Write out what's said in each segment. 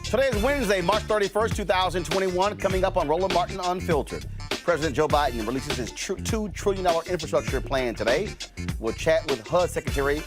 Today is Wednesday, March 31st, 2021. Coming up on Roland Martin Unfiltered. President Joe Biden releases his $2 trillion infrastructure plan today. We'll chat with HUD Secretary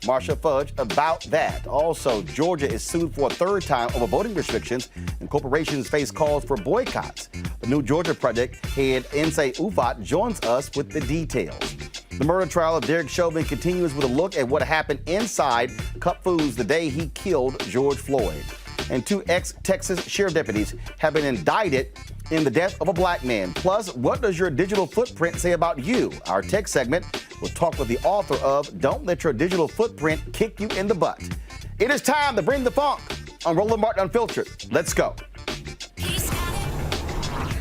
Marcia Fudge about that. Also, Georgia is sued for a third time over voting restrictions, and corporations face calls for boycotts. The New Georgia Project head Nsé Ufot joins us with the details. The murder trial of Derek Chauvin continues with a look at what happened inside Cup Foods the day he killed George Floyd. And 2 ex-Texas sheriff deputies have been indicted in the death of a black man. Plus, what does your digital footprint say about you? Our tech segment will talk with the author of Don't Let Your Digital Footprint Kick You in the Butt. It is time to bring the funk on Roland Martin Unfiltered. Let's go. He's got it.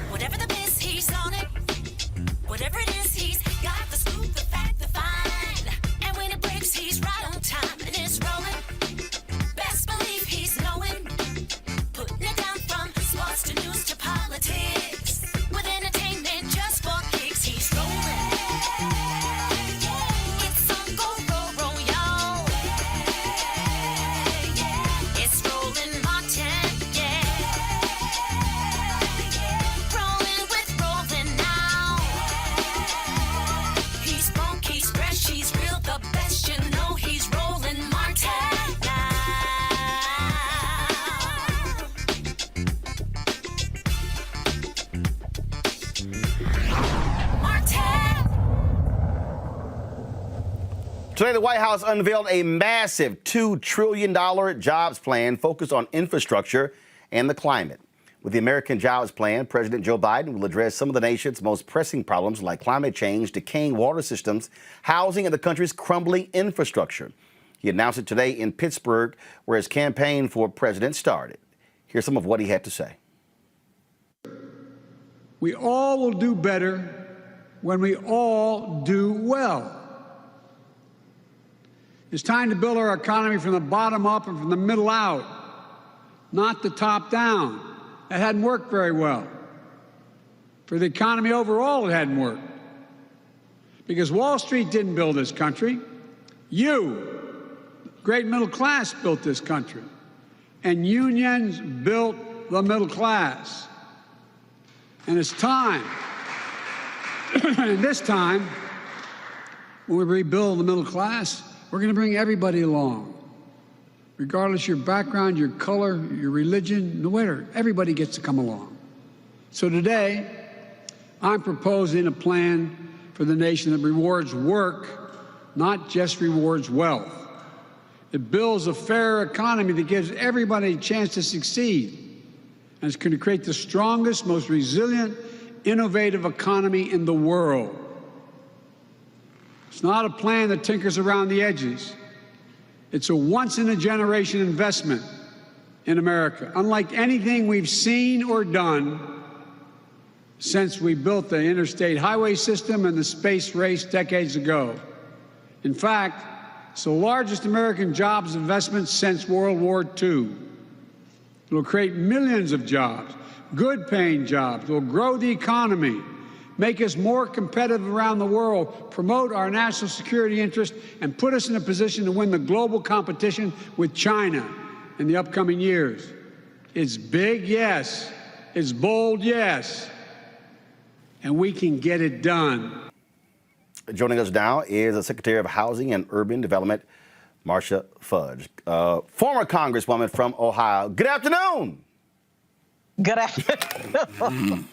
Whatever the miss, he's on it. Whatever it is, he's got the scoop, the fact, the find. And when it breaks, he's right on time and it's rolling. Best believe he's knowing. Putting it down from sports to news to politics. With entertainment just for kicks, he's rolling. It's on go, y'all. It's Roland Martin, rolling with Roland now. He's funk, he's fresh, he's real, the best, you know he's Roland Martin now. Today, the White House unveiled a massive $2 trillion jobs plan focused on infrastructure and the climate. With the American Jobs Plan, President Joe Biden will address some of the nation's most pressing problems like climate change, decaying water systems, housing, and the country's crumbling infrastructure. He announced it today in Pittsburgh, where his campaign for president started. Here's some of what he had to say. We all will do better when we all do well. It's time to build our economy from the bottom up and from the middle out, not the top down. That hadn't worked very well. For the economy overall, it hadn't worked. Because Wall Street didn't build this country. You, great middle class, built this country. And unions built the middle class. And it's time, and this time, when we rebuild the middle class, we're going to bring everybody along. Regardless of your background, your color, your religion, no matter, everybody gets to come along. So today, I'm proposing a plan for the nation that rewards work, not just rewards wealth. It builds a fair economy that gives everybody a chance to succeed. And it's going to create the strongest, most resilient, innovative economy in the world. It's not a plan that tinkers around the edges. It's a once-in-a-generation investment in America, unlike anything we've seen or done since we built the interstate highway system and the space race decades ago. In fact, it's the largest American jobs investment since World War II. It will create millions of jobs, good-paying jobs. It will grow the economy, make us more competitive around the world, promote our national security interest, and put us in a position to win the global competition with China in the upcoming years. It's big, yes. It's bold, yes. And we can get it done. Joining us now is the Secretary of Housing and Urban Development, Marcia Fudge, former Congresswoman from Ohio. Good afternoon. Good afternoon.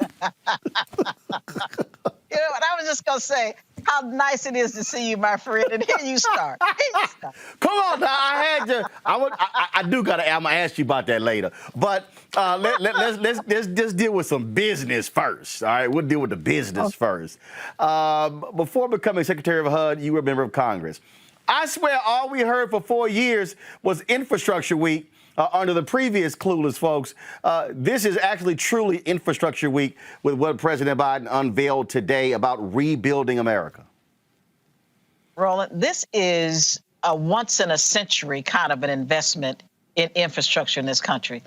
You know what? I was just going to say how nice it is to see you, my friend. And here you start. Come on, now. I had to. I do got to. I'm gonna ask you about that later. But let's deal with some business first. All right, we'll deal with the business first. Before becoming Secretary of HUD, you were a member of Congress. I swear, all we heard for 4 years was Infrastructure Week. Under the previous clueless folks, this is actually truly Infrastructure Week with what President Biden unveiled today about rebuilding America. Roland, this is a once-in-a-century kind of an investment in infrastructure in this country.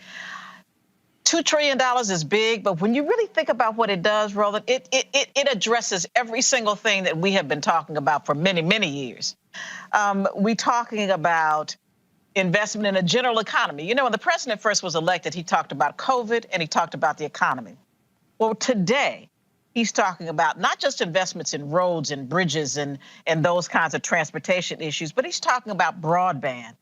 $2 trillion is big, but when you really think about what it does, Roland, it addresses every single thing that we have been talking about for many, many years. We're talking about investment in a general economy. You know, when the president first was elected, he talked about COVID and he talked about the economy. Well, today, he's talking about not just investments in roads and bridges and those kinds of transportation issues, but he's talking about broadband,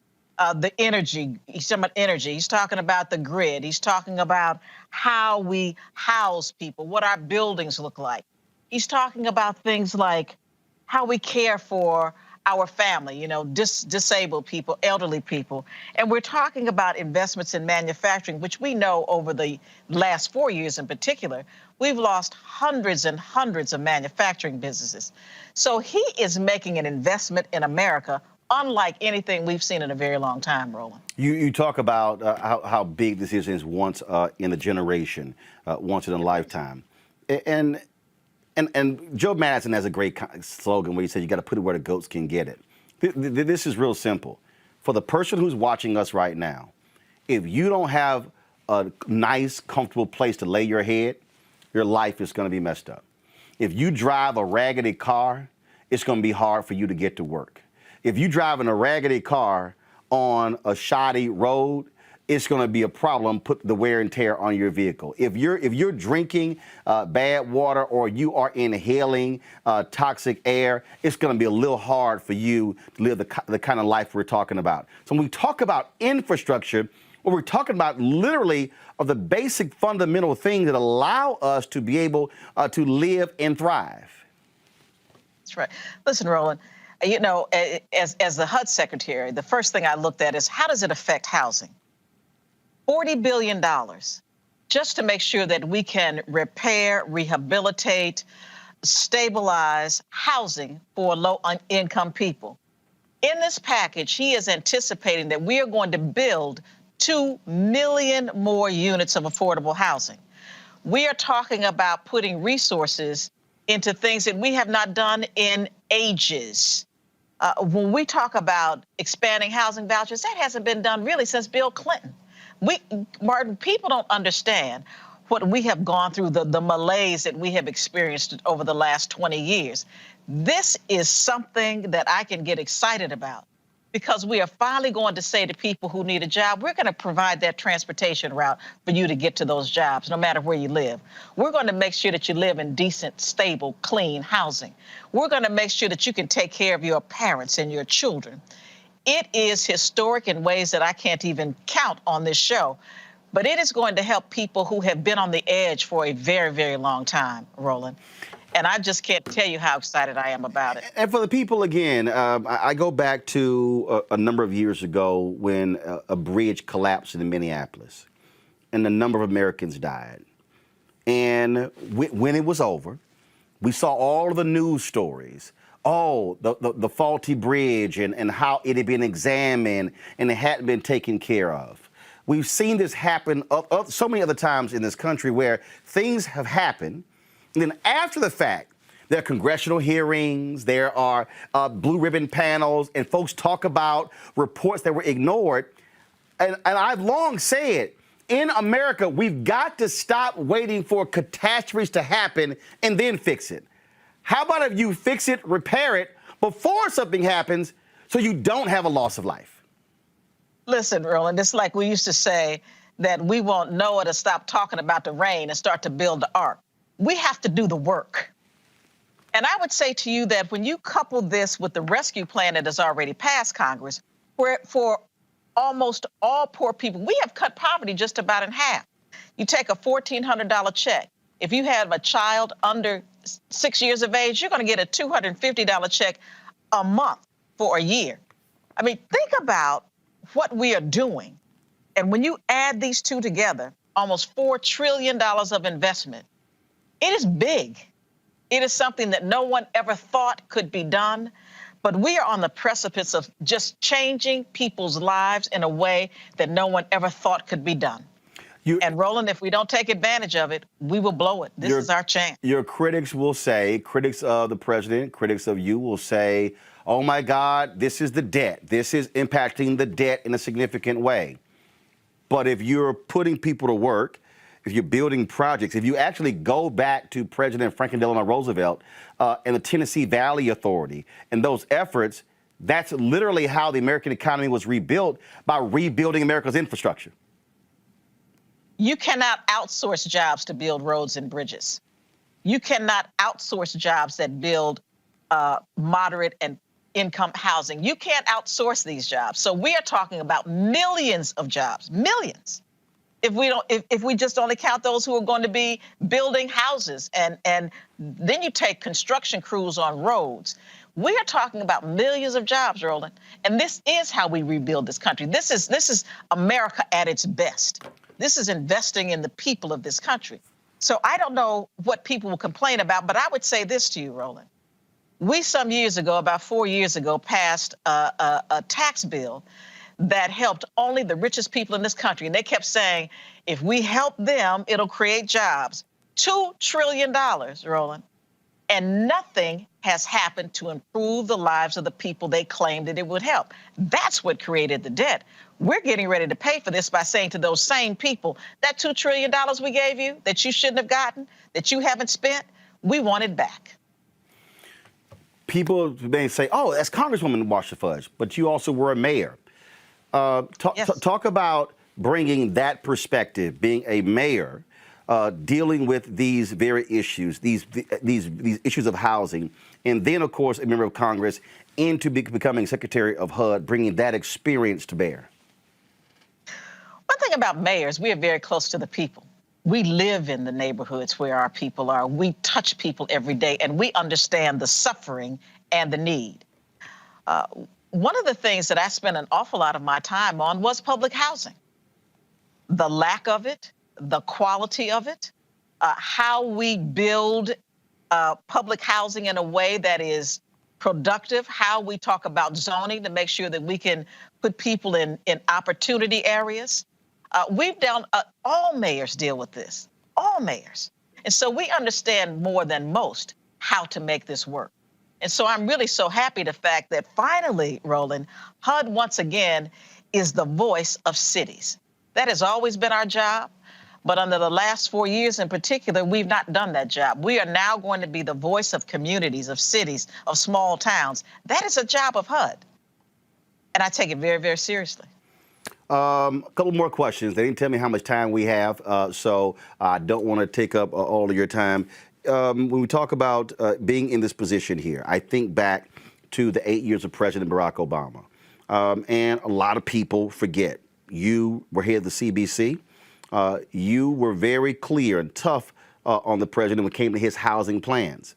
the energy. He's talking about energy. He's talking about the grid. He's talking about how we house people, what our buildings look like. He's talking about things like how we care for our family, you know, disabled people, elderly people. And we're talking about investments in manufacturing, which we know over the last 4 years in particular, we've lost hundreds and hundreds of manufacturing businesses. So he is making an investment in America unlike anything we've seen in a very long time, Roland. You talk about how big this is once in a generation, once in a lifetime. And Joe Madison has a great slogan where he said, you got to put it where the goats can get it. This is real simple. For the person who's watching us right now, if you don't have a nice, comfortable place to lay your head, your life is going to be messed up. If you drive a raggedy car, it's going to be hard for you to get to work. If you drive in a raggedy car on a shoddy road, it's going to be a problem, put the wear and tear on your vehicle. If you're drinking bad water or you are inhaling toxic air, it's going to be a little hard for you to live the kind of life we're talking about. So when we talk about infrastructure, what we're talking about literally are the basic fundamental things that allow us to be able to live and thrive. That's right. Listen, Roland, you know, as the HUD secretary, the first thing I looked at is how does it affect housing? $40 billion just to make sure that we can repair, rehabilitate, stabilize housing for low-income people. In this package, he is anticipating that we are going to build 2 million more units of affordable housing. We are talking about putting resources into things that we have not done in ages. When we talk about expanding housing vouchers, that hasn't been done really since Bill Clinton. Martin, people don't understand what we have gone through, the malaise that we have experienced over the last 20 years. This is something that I can get excited about because we are finally going to say to people who need a job, we're going to provide that transportation route for you to get to those jobs, no matter where you live. We're going to make sure that you live in decent, stable, clean housing. We're going to make sure that you can take care of your parents and your children. It is historic in ways that I can't even count on this show, but it is going to help people who have been on the edge for a very, very long time, Roland. And I just can't tell you how excited I am about it. And for the people, again, I go back to a number of years ago when a bridge collapsed in Minneapolis and a number of Americans died. And when it was over, we saw all of the news stories. Oh, the faulty bridge and how it had been examined and it hadn't been taken care of. We've seen this happen so many other times in this country where things have happened. And then after the fact, there are congressional hearings, there are blue ribbon panels, and folks talk about reports that were ignored. And I've long said, in America, we've got to stop waiting for catastrophes to happen and then fix it. How about if you fix it, repair it before something happens so you don't have a loss of life? Listen, Roland, it's like we used to say that we want Noah to stop talking about the rain and start to build the ark. We have to do the work. And I would say to you that when you couple this with the rescue plan that has already passed Congress, where for almost all poor people, we have cut poverty just about in half. You take a $1,400 check. If you have a child under 6 years of age, you're going to get a $250 check a month for a year. I mean, think about what we are doing. And when you add these two together, almost $4 trillion of investment, it is big. It is something that no one ever thought could be done. But we are on the precipice of just changing people's lives in a way that no one ever thought could be done. And Roland, if we don't take advantage of it, we will blow it. This is our chance. Your critics will say, critics of the president, critics of you will say, oh my God, this is the debt. This is impacting the debt in a significant way. But if you're putting people to work, if you're building projects, if you actually go back to President Franklin Delano Roosevelt and the Tennessee Valley Authority and those efforts, That's literally how the American economy was rebuilt, by rebuilding America's infrastructure. You cannot outsource jobs to build roads and bridges. You cannot outsource jobs that build moderate and income housing. You can't outsource these jobs. So we are talking about millions of jobs, millions. If we just only count those who are going to be building houses, and then you take construction crews on roads. We are talking about millions of jobs, Roland. And this is how we rebuild this country. This is America at its best. This is investing in the people of this country. So I don't know what people will complain about, but I would say this to you, Roland. We some years ago, about 4 years ago, passed a tax bill that helped only the richest people in this country. And they kept saying, if we help them, it'll create jobs. $2 trillion, Roland. And nothing has happened to improve the lives of the people they claimed that it would help. That's what created the debt. We're getting ready to pay for this by saying to those same people, that $2 trillion we gave you, that you shouldn't have gotten, that you haven't spent, we want it back. People may say, oh, that's Congresswoman Marsha Fudge, but you also were a mayor. Talk about bringing that perspective, being a mayor, dealing with these very issues, these issues of housing, and then, of course, a member of Congress, into becoming Secretary of HUD, bringing that experience to bear. One thing about mayors, we are very close to the people. We live in the neighborhoods where our people are. We touch people every day, and we understand the suffering and the need. One of the things that I spent an awful lot of my time on was public housing. The lack of it, the quality of it, how we build public housing in a way that is productive, how we talk about zoning to make sure that we can put people in opportunity areas. We've done, all mayors deal with this, all mayors. And so we understand more than most how to make this work. And so I'm really so happy the fact that finally, Roland, HUD once again is the voice of cities. That has always been our job. But under the last 4 years in particular, we've not done that job. We are now going to be the voice of communities, of cities, of small towns. That is a job of HUD. And I take it very, very seriously. A couple more questions. They didn't tell me how much time we have, so I don't want to take up all of your time. When we talk about being in this position here, I think back to the 8 years of President Barack Obama. And a lot of people forget. You were head of the CBC. You were very clear and tough on the president when it came to his housing plans.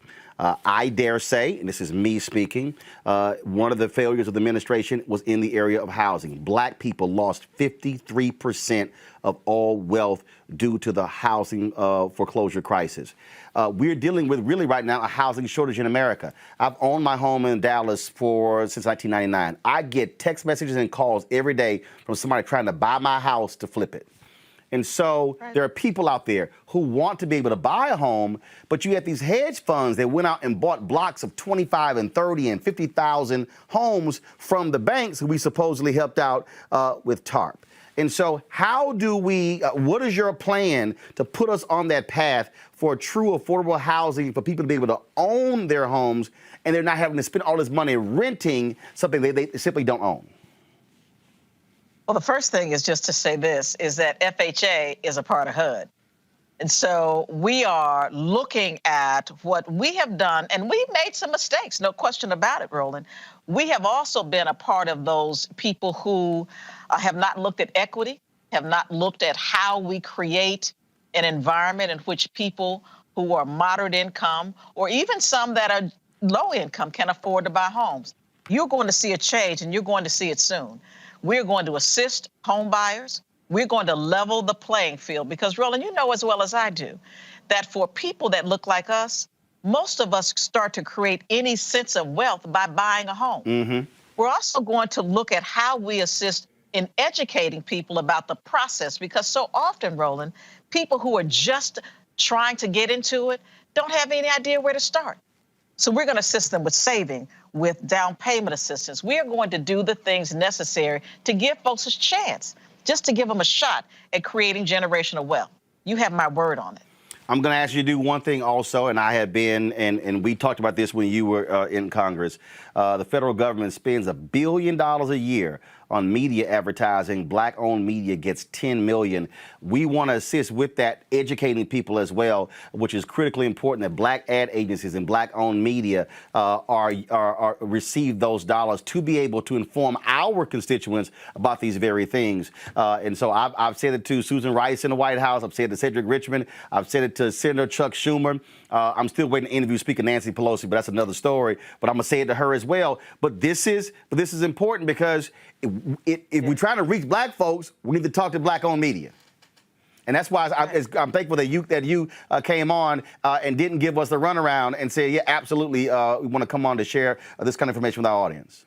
I dare say, and this is me speaking, one of the failures of the administration was in the area of housing. Black people lost 53% of all wealth due to the housing foreclosure crisis. We're dealing with really right now a housing shortage in America. I've owned my home in Dallas since 1999. I get text messages and calls every day from somebody trying to buy my house to flip it. And so there are people out there who want to be able to buy a home, but you have these hedge funds that went out and bought blocks of 25 and 30 and 50,000 homes from the banks who we supposedly helped out with TARP. And so how do we, what is your plan to put us on that path for true affordable housing for people to be able to own their homes and they're not having to spend all this money renting something they simply don't own? Well, the first thing is just to say this, is that FHA is a part of HUD. And so we are looking at what we have done, and we've made some mistakes, no question about it, Roland. We have also been a part of those people who have not looked at equity, have not looked at how we create an environment in which people who are moderate income, or even some that are low income, can afford to buy homes. You're going to see a change, and you're going to see it soon. We're going to assist home buyers. We're going to level the playing field because, Roland, you know as well as I do that for people that look like us, most of us start to create any sense of wealth by buying a home. Mm-hmm. We're also going to look at how we assist in educating people about the process because so often, Roland, people who are just trying to get into it don't have any idea where to start. So we're going to assist them with saving, with down payment assistance. We are going to do the things necessary to give folks a chance, just to give them a shot at creating generational wealth. You have my word on it. I'm going to ask you to do one thing also, and I have been, and we talked about this when you were in Congress. The federal government spends $1 billion a year on media advertising. Black-owned media gets $10 million. We want to assist with that, educating people as well, which is critically important that black ad agencies and black-owned media receive those dollars to be able to inform our constituents about these very things. And so I've said it to Susan Rice in the White House. I've said it to Cedric Richmond. I've said it to Senator Chuck Schumer. I'm still waiting to interview Speaker Nancy Pelosi, but that's another story. But I'm going to say it to her as well. But this is important because if we're trying to reach black folks, we need to talk to black-owned media. And that's why I'm thankful that you came on and didn't give us the runaround and say, yeah, absolutely, we want to come on to share this kind of information with our audience.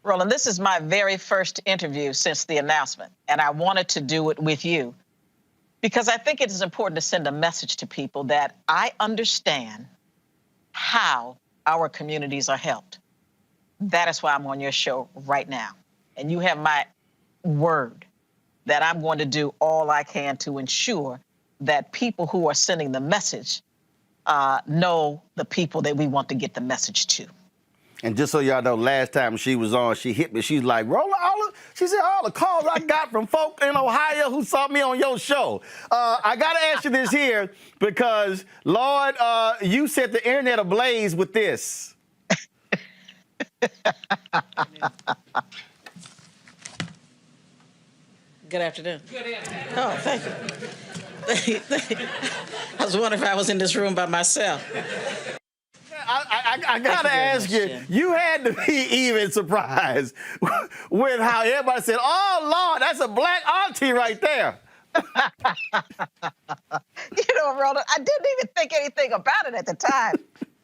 Roland, this is my very first interview since the announcement, and I wanted to do it with you because I think it is important to send a message to people that I understand how our communities are helped. That is why I'm on your show right now. And you have my word that I'm going to do all I can to ensure that people who are sending the message know the people that we want to get the message to. And just so y'all know, last time she was on, she hit me. She's like, Roland, she said, all the calls I got from folk in Ohio who saw me on your show. I got to ask you this here because, Lord, you set the internet ablaze with this. Good afternoon. Good afternoon. Oh, thank you. I was wondering if I was in this room by myself. I got to ask you, you had to be even surprised with how everybody said, oh, Lord, that's a black auntie right there. Roland, I didn't even think anything about it at the time.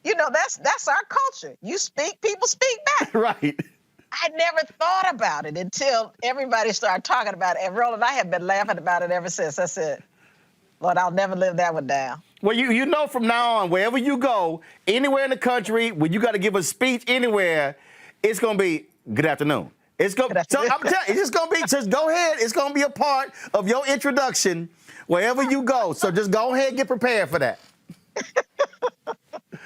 That's our culture. You speak, people speak back. Right. I never thought about it until everybody started talking about it. And Roland, I have been laughing about it ever since. I said, Lord, I'll never live that one down. Well, you know from now on, wherever you go, anywhere in the country, when you got to give a speech anywhere, it's going to be good afternoon. So I'm telling you, it's just going to be, just go ahead. It's going to be a part of your introduction wherever you go. So just go ahead and get prepared for that.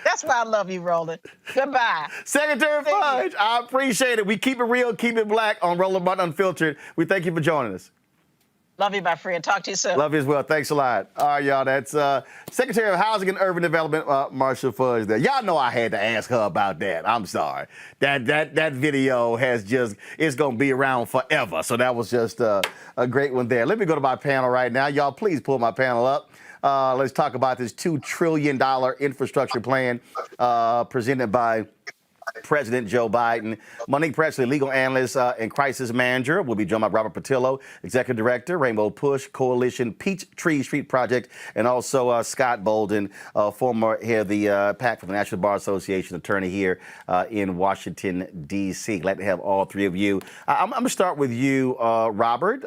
That's why I love you, Roland. Goodbye. Secretary Fudge, I appreciate it. We keep it real, keep it black on Roland Martin Unfiltered. We thank you for joining us. Love you, my friend. Talk to you soon. Love you as well. Thanks a lot. All right, y'all. That's Secretary of Housing and Urban Development, Marsha Fudge there. Y'all know I had to ask her about that. I'm sorry. That video it's going to be around forever. So that was just a great one there. Let me go to my panel right now. Y'all, please pull my panel up. Let's talk about this $2 trillion infrastructure plan presented by President Joe Biden. Monique Presley, legal analyst and crisis manager, will be joined by Robert Patillo, executive director, Rainbow Push Coalition, Peachtree Street Project, and also Scott Bolden, former head of the PAC for the National Bar Association, attorney here in Washington, D.C. Glad to have all three of you. I'm going to start with you, Robert.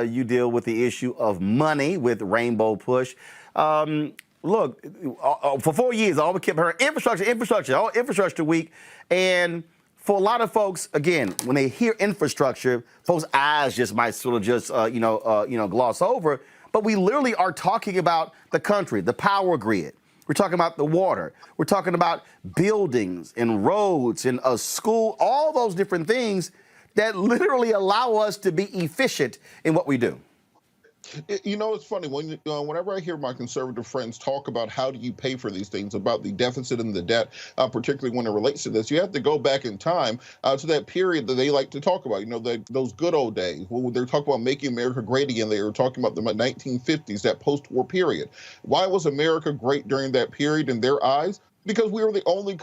You deal with the issue of money with Rainbow Push. Look, for 4 years, all we kept hearing infrastructure week. And for a lot of folks, again, when they hear infrastructure, folks' eyes just might sort of just, gloss over. But we literally are talking about the country, the power grid. We're talking about the water. We're talking about buildings and roads and a school, all those different things that literally allow us to be efficient in what we do. It's funny whenever I hear my conservative friends talk about how do you pay for these things, about the deficit and the debt, particularly when it relates to this, you have to go back in time to that period that they like to talk about. Those good old days when they're talking about making America great again. They were talking about the 1950s, that post-war period. Why was America great during that period in their eyes? Because we were the only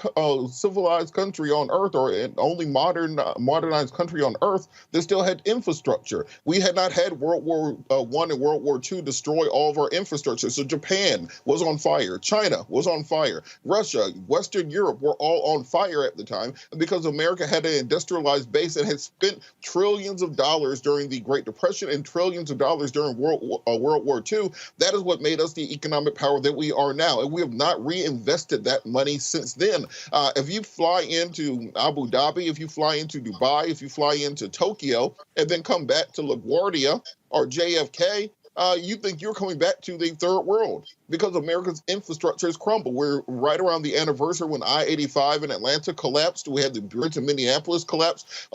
civilized country on earth, or only modernized country on earth that still had infrastructure. We had not had World War I and World War II destroy all of our infrastructure. So Japan was on fire. China was on fire. Russia, Western Europe were all on fire at the time. And because America had an industrialized base and had spent trillions of dollars during the Great Depression and trillions of dollars during World War II, that is what made us the economic power that we are now. And we have not reinvested that money since then. If you fly into Abu Dhabi, if you fly into Dubai, if you fly into Tokyo, and then come back to LaGuardia or JFK, you think you're coming back to the third world because America's infrastructure has crumbled. We're right around the anniversary when I-85 in Atlanta collapsed. We had the bridge in Minneapolis collapse.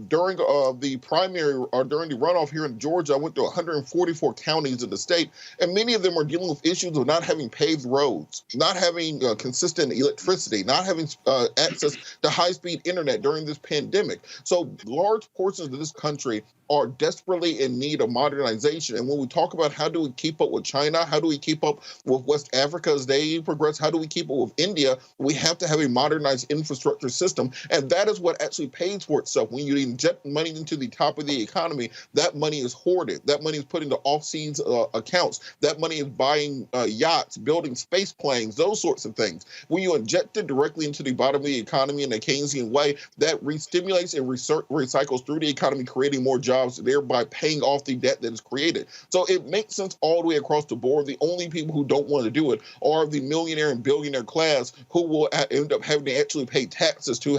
During the primary or during the runoff here in Georgia, I went to 144 counties in the state, and many of them are dealing with issues of not having paved roads, not having consistent electricity, not having access to high-speed internet during this pandemic. So large portions of this country are desperately in need of modernization. And when we talk about how do we keep up with China, how do we keep up with West Africa as they progress, how do we keep up with India, we have to have a modernized infrastructure system. And that is what actually pays for itself. When you inject money into the top of the economy, that money is hoarded. That money is put into off-seas accounts. That money is buying yachts, building space planes, those sorts of things. When you inject it directly into the bottom of the economy in a Keynesian way, that re-stimulates and recycles through the economy, creating more jobs, thereby paying off the debt that is created. So it makes sense all the way across the board. The only people who don't want to do it are the millionaire and billionaire class who will end up having to actually pay taxes to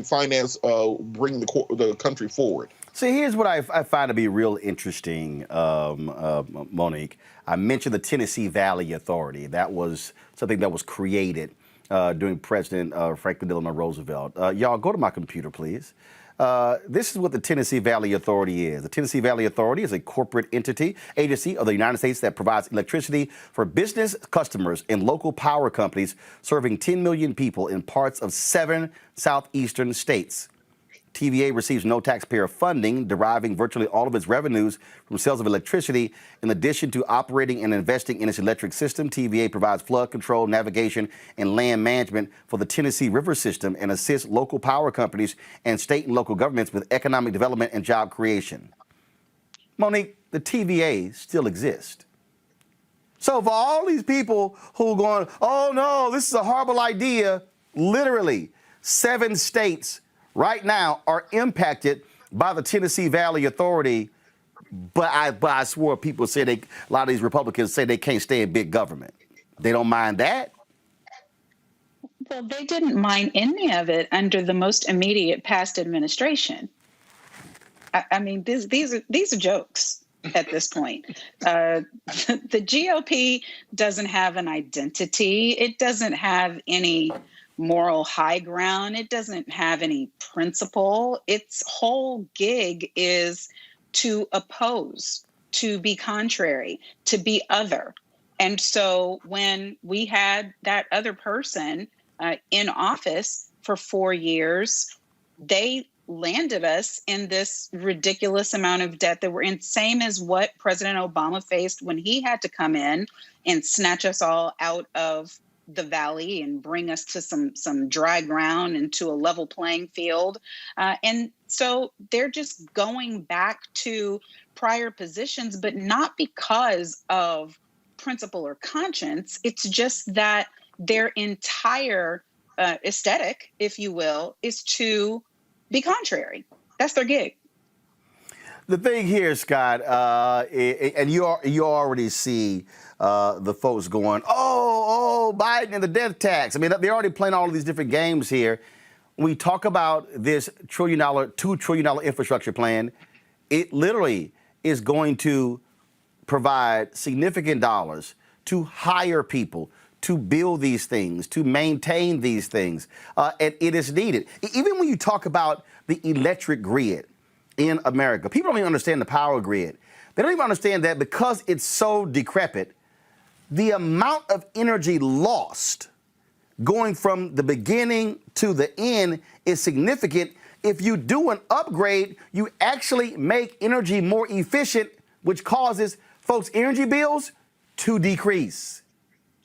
finance bringing the country forward. See, here's what I find to be real interesting, Monique. I mentioned the Tennessee Valley Authority. That was something that was created during President Franklin Delano Roosevelt. Y'all, go to my computer, please. This is what the Tennessee Valley Authority is. The Tennessee Valley Authority is a corporate agency of the United States that provides electricity for business customers and local power companies serving 10 million people in parts of 7 southeastern states. TVA receives no taxpayer funding, deriving virtually all of its revenues from sales of electricity. In addition to operating and investing in its electric system, TVA provides flood control, navigation, and land management for the Tennessee River system and assists local power companies and state and local governments with economic development and job creation. Monique, the TVA still exists. So for all these people who are going, oh no, this is a horrible idea, literally 7 states right now are impacted by the Tennessee Valley Authority, but I swore people say a lot of these Republicans say they can't stay in big government. They don't mind that. Well, they didn't mind any of it under the most immediate past administration. I mean, these are jokes at this point. The GOP doesn't have an identity. It doesn't have any moral high ground. It doesn't have any principle. Its whole gig is to oppose, to be contrary, to be other. And so when we had that other person in office for 4 years, they landed us in this ridiculous amount of debt that we're in, same as what President Obama faced when he had to come in and snatch us all out of the valley and bring us to some dry ground and to a level playing field. And so they're just going back to prior positions, but not because of principle or conscience. It's just that their entire aesthetic, if you will, is to be contrary. That's their gig. The thing here, Scott, and you already see the folks going, oh, Biden and the death tax. I mean, they're already playing all of these different games here. When we talk about this $2 trillion infrastructure plan, it literally is going to provide significant dollars to hire people, to build these things, to maintain these things, and it is needed. Even when you talk about the electric grid in America, people don't even understand the power grid. They don't even understand that because it's so decrepit, the amount of energy lost going from the beginning to the end is significant. If you do an upgrade, you actually make energy more efficient, which causes folks' energy bills to decrease.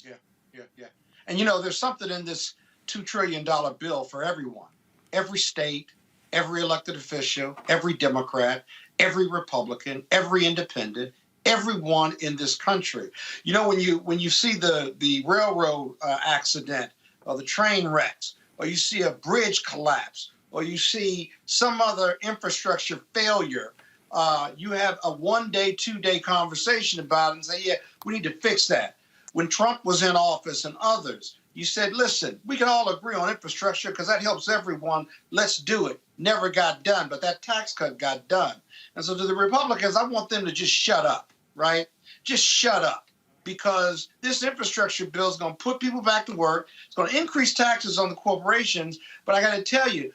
Yeah. And there's something in this $2 trillion bill for everyone, every state, every elected official, every Democrat, every Republican, every independent, everyone in this country. When you see the railroad accident or the train wrecks, or you see a bridge collapse, or you see some other infrastructure failure, you have a 1 day, 2 day conversation about it and say, yeah, we need to fix that. When Trump was in office and others, you said, listen, we can all agree on infrastructure because that helps everyone. Let's do it. Never got done, but that tax cut got done. And so to the Republicans, I want them to just shut up, right? just shut up. Because this infrastructure bill is going to put people back to work. It's going to increase taxes on the corporations. But I got to tell you,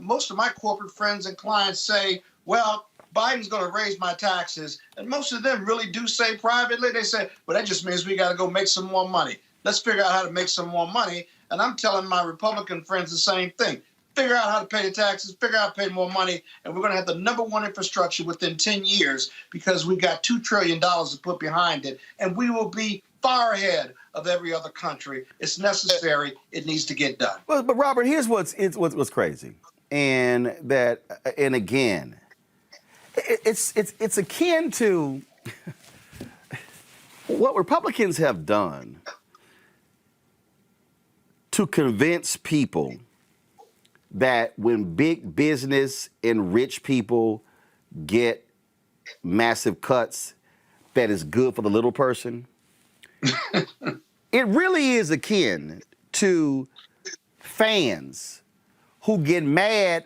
most of my corporate friends and clients say, well, Biden's going to raise my taxes. And most of them really do say privately, they say, well, that just means we got to go make some more money. Let's figure out how to make some more money. And I'm telling my Republican friends the same thing. Figure out how to pay the taxes, figure out how to pay more money, and we're going to have the #1 infrastructure within 10 years because we've got $2 trillion to put behind it, and we will be far ahead of every other country. It's necessary. It needs to get done. But Robert, here's what's crazy, and again, it's akin to what Republicans have done to convince people that when big business and rich people get massive cuts, that is good for the little person. It really is akin to fans who get mad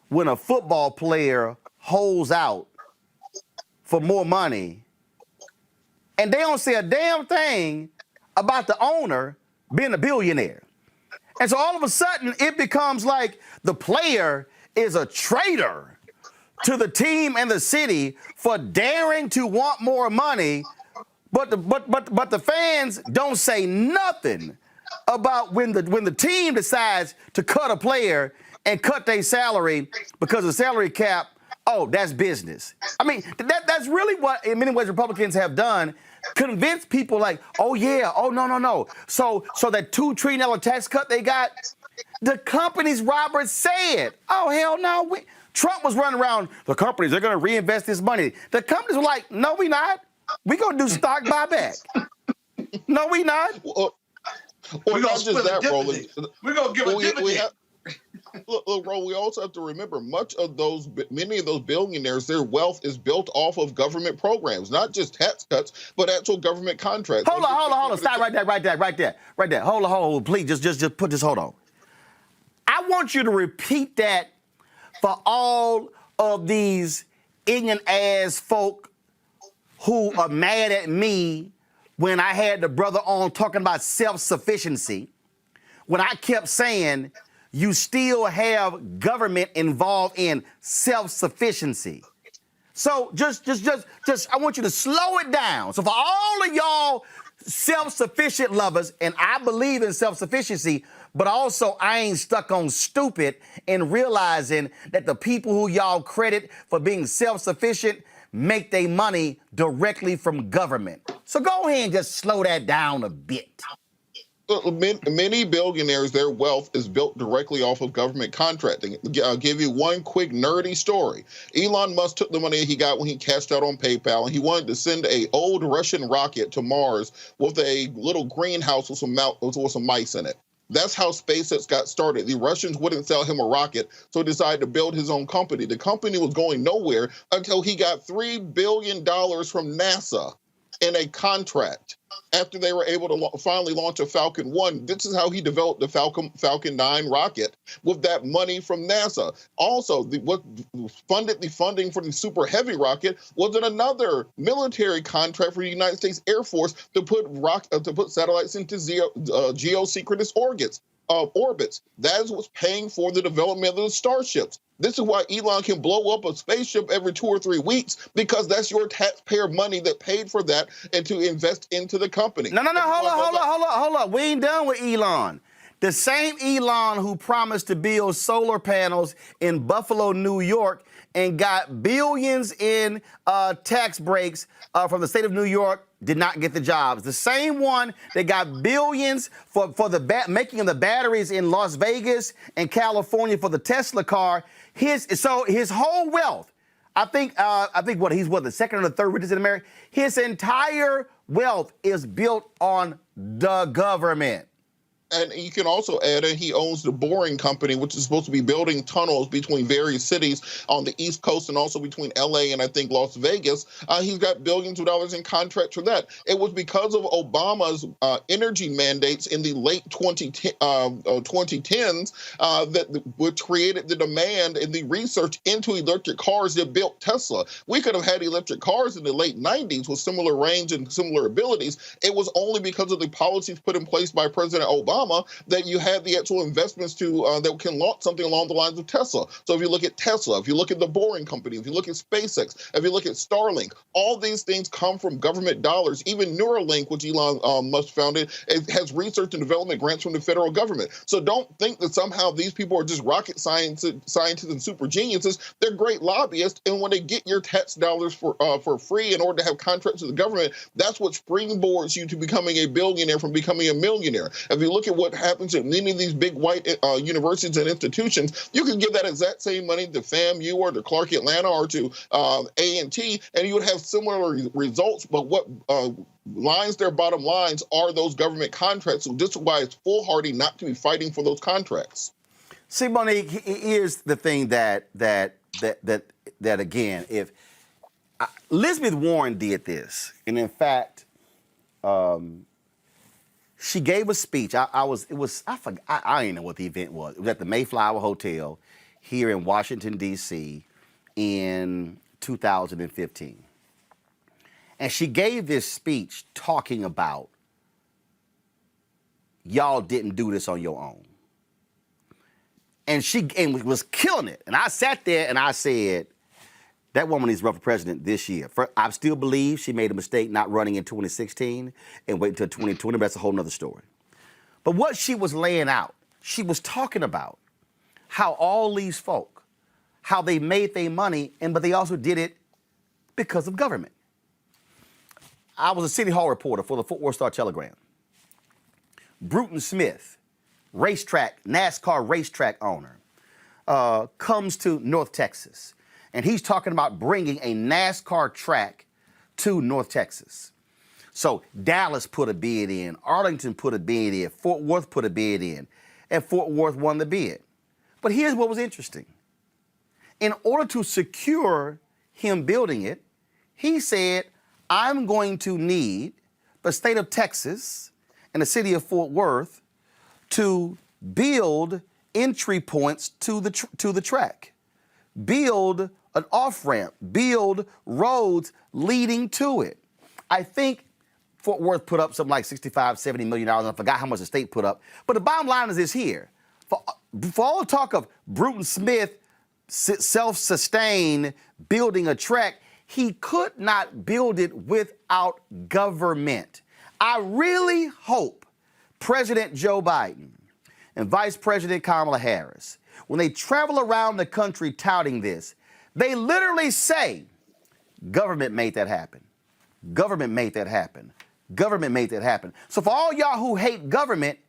when a football player holds out for more money, and they don't say a damn thing about the owner being a billionaire. And so all of a sudden, it becomes like the player is a traitor to the team and the city for daring to want more money, but the fans don't say nothing about when the team decides to cut a player and cut their salary because of salary cap. Oh, that's business. I mean, that's really what, in many ways, Republicans have done. Convince people like, oh yeah, oh no. So that $2 trillion tax cut they got, the companies, Robert, said, oh hell no. Trump was running around, the companies, they're gonna reinvest this money. The companies were like, no, we not. We gonna do stock buyback. No, we not. Well, We're not gonna just that, Roland. We're gonna give a dividend. Look, Ro, we also have to remember many of those billionaires, their wealth is built off of government programs, not just tax cuts, but actual government contracts. Hold on. Stop right there. Hold on. Please, just put this, hold on. I want you to repeat that for all of these Indian-ass folk who are mad at me when I had the brother on talking about self-sufficiency, when I kept saying you still have government involved in self-sufficiency. So just I want you to slow it down. So for all of y'all self-sufficient lovers, and I believe in self-sufficiency, but also I ain't stuck on stupid and realizing that the people who y'all credit for being self-sufficient make their money directly from government. So go ahead and just slow that down a bit. Many billionaires, their wealth is built directly off of government contracting. I'll give you one quick nerdy story. Elon Musk took the money he got when he cashed out on PayPal, and he wanted to send an old Russian rocket to Mars with a little greenhouse with some mice in it. That's how SpaceX got started. The Russians wouldn't sell him a rocket, so he decided to build his own company. The company was going nowhere until he got $3 billion from NASA in a contract. After they were able to finally launch a Falcon 1, this is how he developed the Falcon 9 rocket with that money from NASA. Also, what funded the funding for the Super Heavy rocket was another military contract for the United States Air Force to put satellites into geosynchronous orbits. That is what's paying for the development of the starships. This is why Elon can blow up a spaceship every 2 or 3 weeks, because that's your taxpayer money that paid for that and to invest into the company. No, hold on. We ain't done with Elon. The same Elon who promised to build solar panels in Buffalo, New York, and got billions in tax breaks from the state of New York did not get the jobs. The same one that got billions for the making of the batteries in Las Vegas and California for the Tesla car. His whole wealth, I think he's the second or the third richest in America. His entire wealth is built on the government. And you can also add in he owns the Boring Company, which is supposed to be building tunnels between various cities on the East Coast and also between LA and I think Las Vegas. He's got billions of dollars in contracts for that. It was because of Obama's energy mandates in the late 2010s which created the demand and the research into electric cars that built Tesla. We could have had electric cars in the late 90s with similar range and similar abilities. It was only because of the policies put in place by President Obama that you had the actual investments to that can launch something along the lines of Tesla. So if you look at Tesla, if you look at the Boring Company, if you look at SpaceX, if you look at Starlink, all these things come from government dollars. Even Neuralink, which Elon Musk founded, it has research and development grants from the federal government. So don't think that somehow these people are just rocket scientists and super geniuses. They're great lobbyists, and when they get your tax dollars for free in order to have contracts with the government, that's what springboards you to becoming a billionaire from becoming a millionaire. If you look at what happens at many of these big white universities and institutions, you can give that exact same money to FAMU or to Clark Atlanta or to A&T, and you would have similar results. But what lines their bottom lines are those government contracts. So this is why it's foolhardy not to be fighting for those contracts. See, Monique, here's the thing that again, if Elizabeth Warren did this, and in fact, she gave a speech. I forgot. I didn't know what the event was. It was at the Mayflower Hotel here in Washington, D.C. in 2015. And she gave this speech talking about y'all didn't do this on your own. And she was killing it. And I sat there and I said, that woman needs to run for president this year. I still believe she made a mistake not running in 2016 and wait until 2020. That's a whole nother story. But what she was laying out, she was talking about how all these folk, how they made their money, but they also did it because of government. I was a City Hall reporter for the Fort Worth Star-Telegram. Bruton Smith, NASCAR racetrack owner, comes to North Texas. And he's talking about bringing a NASCAR track to North Texas. So Dallas put a bid in, Arlington put a bid in, Fort Worth put a bid in, and Fort Worth won the bid. But here's what was interesting. In order to secure him building it, he said, I'm going to need the state of Texas and the city of Fort Worth to build entry points to the track, build an off-ramp, build roads leading to it. I think Fort Worth put up something like $65, $70 million. I forgot how much the state put up. But the bottom line is this here. For all the talk of Bruton Smith self-sustained building a track, he could not build it without government. I really hope President Joe Biden and Vice President Kamala Harris, when they travel around the country touting this, they literally say, government made that happen. Government made that happen. Government made that happen. So for all y'all who hate government,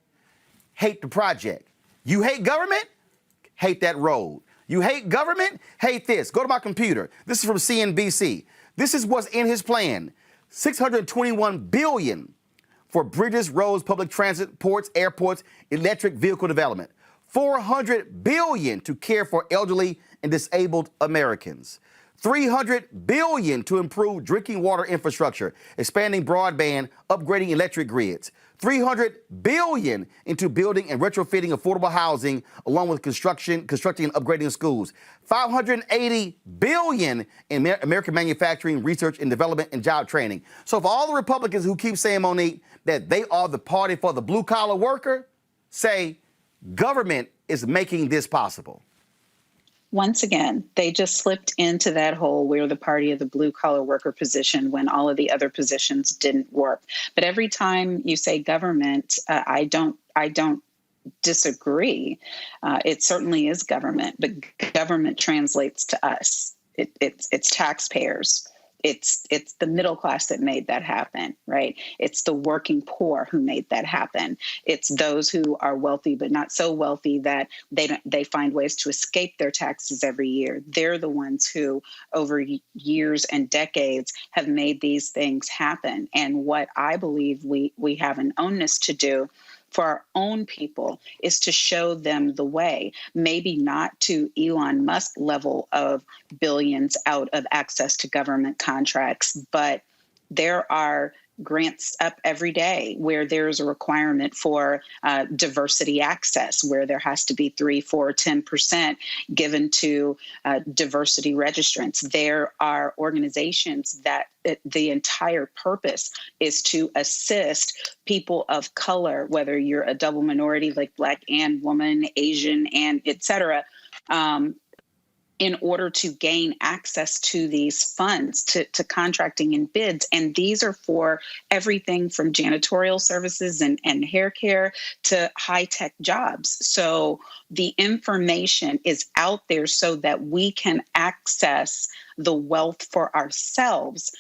hate the project. You hate government? Hate that road. You hate government? Hate this. Go to my computer. This is from CNBC. This is what's in his plan. $621 billion for bridges, roads, public transit, ports, airports, electric vehicle development. $400 billion to care for elderly and disabled Americans. $300 billion to improve drinking water infrastructure, expanding broadband, upgrading electric grids. $300 billion into building and retrofitting affordable housing, along with constructing and upgrading schools. $580 billion in American manufacturing, research and development, and job training. So for all the Republicans who keep saying, Monique, that they are the party for the blue-collar worker, say government is making this possible. Once again, they just slipped into that hole where the party of the blue-collar worker position when all of the other positions didn't work. But every time you say government, I don't disagree. It certainly is government, but government translates to us. It's taxpayers. It's the middle class that made that happen, right? It's the working poor who made that happen. It's those who are wealthy but not so wealthy that they find ways to escape their taxes every year. They're the ones who, over years and decades, have made these things happen. And what I believe we have an onus to do for our own people is to show them the way, maybe not to Elon Musk level of billions out of access to government contracts, but there are grants up every day where there's a requirement for diversity access, where there has to be 3, 4, 10% given to diversity registrants. There are organizations that the entire purpose is to assist people of color, whether you're a double minority like Black and woman, Asian, and et cetera, in order to gain access to these funds, to contracting and bids. And these are for everything from janitorial services and hair care to high-tech jobs. So the information is out there so that we can access the wealth for ourselves,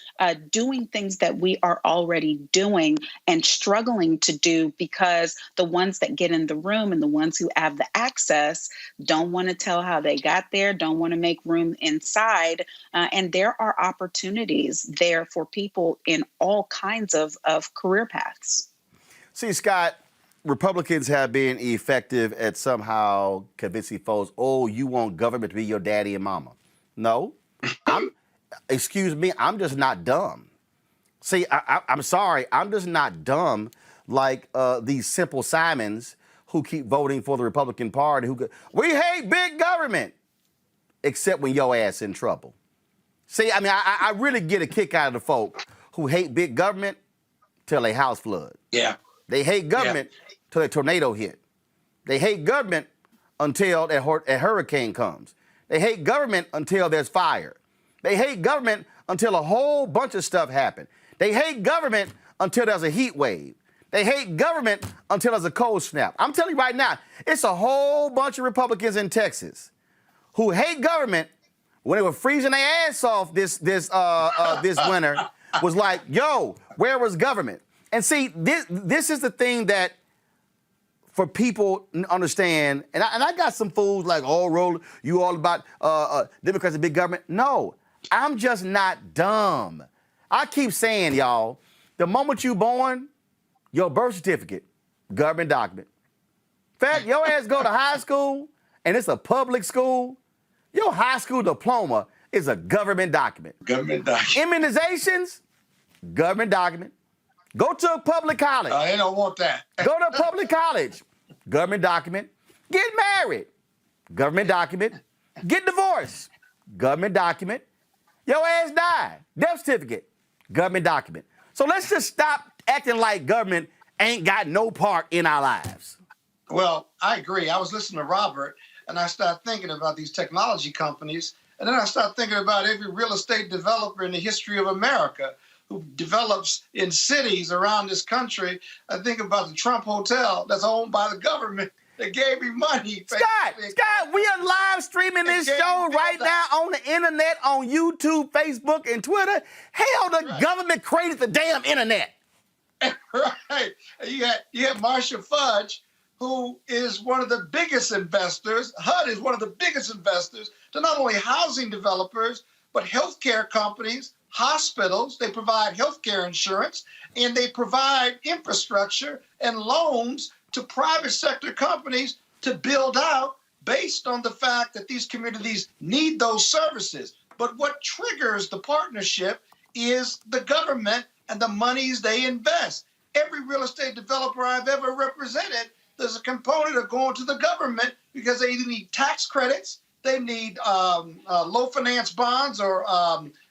doing things that we are already doing and struggling to do because the ones that get in the room and the ones who have the access don't want to tell how they got there, don't want to make room inside. And there are opportunities there for people in all kinds of career paths. See, Scott, Republicans have been effective at somehow convincing folks, oh, you want government to be your daddy and mama. No. Excuse me, I'm just not dumb. See, I'm sorry, I'm just not dumb like these simple Simons who keep voting for the Republican Party. We hate big government, except when your ass in trouble. See, I mean, I really get a kick out of the folk who hate big government till a house flood. Yeah. They hate government till a tornado hit. They hate government until a hurricane comes. They hate government until there's fire. They hate government until a whole bunch of stuff happens. They hate government until there's a heat wave. They hate government until there's a cold snap. I'm telling you right now, it's a whole bunch of Republicans in Texas who hate government when they were freezing their ass off this winter, was like, yo, where was government? And see, this is the thing that for people to understand, and I got some fools like, oh, Roland, you all about Democrats and big government. No, I'm just not dumb. I keep saying, y'all, the moment you born, your birth certificate, government document. In fact, your ass go to high school, and it's a public school, your high school diploma is a government document. Government document. Immunizations, government document. Go to a public college. They don't want that. Go to a public college. Government document. Get married. Government document. Get divorced. Government document. Your ass died. Death certificate. Government document. So let's just stop acting like government ain't got no part in our lives. Well, I agree. I was listening to Robert, and I started thinking about these technology companies, and then I started thinking about every real estate developer in the history of America who develops in cities around this country. I think about the Trump Hotel that's owned by the government that gave me money. Scott, we are live streaming this show right now on the internet, on YouTube, Facebook, and Twitter. Hell, the government created the damn internet. Right. You had Marcia Fudge, who is one of the biggest investors. HUD is one of the biggest investors to not only housing developers, but healthcare companies, hospitals. They provide healthcare insurance, and they provide infrastructure and loans to private sector companies to build out based on the fact that these communities need those services. But what triggers the partnership is the government and the monies they invest. Every real estate developer I've ever represented, there's a component of going to the government because they either need tax credits, they need low finance bonds or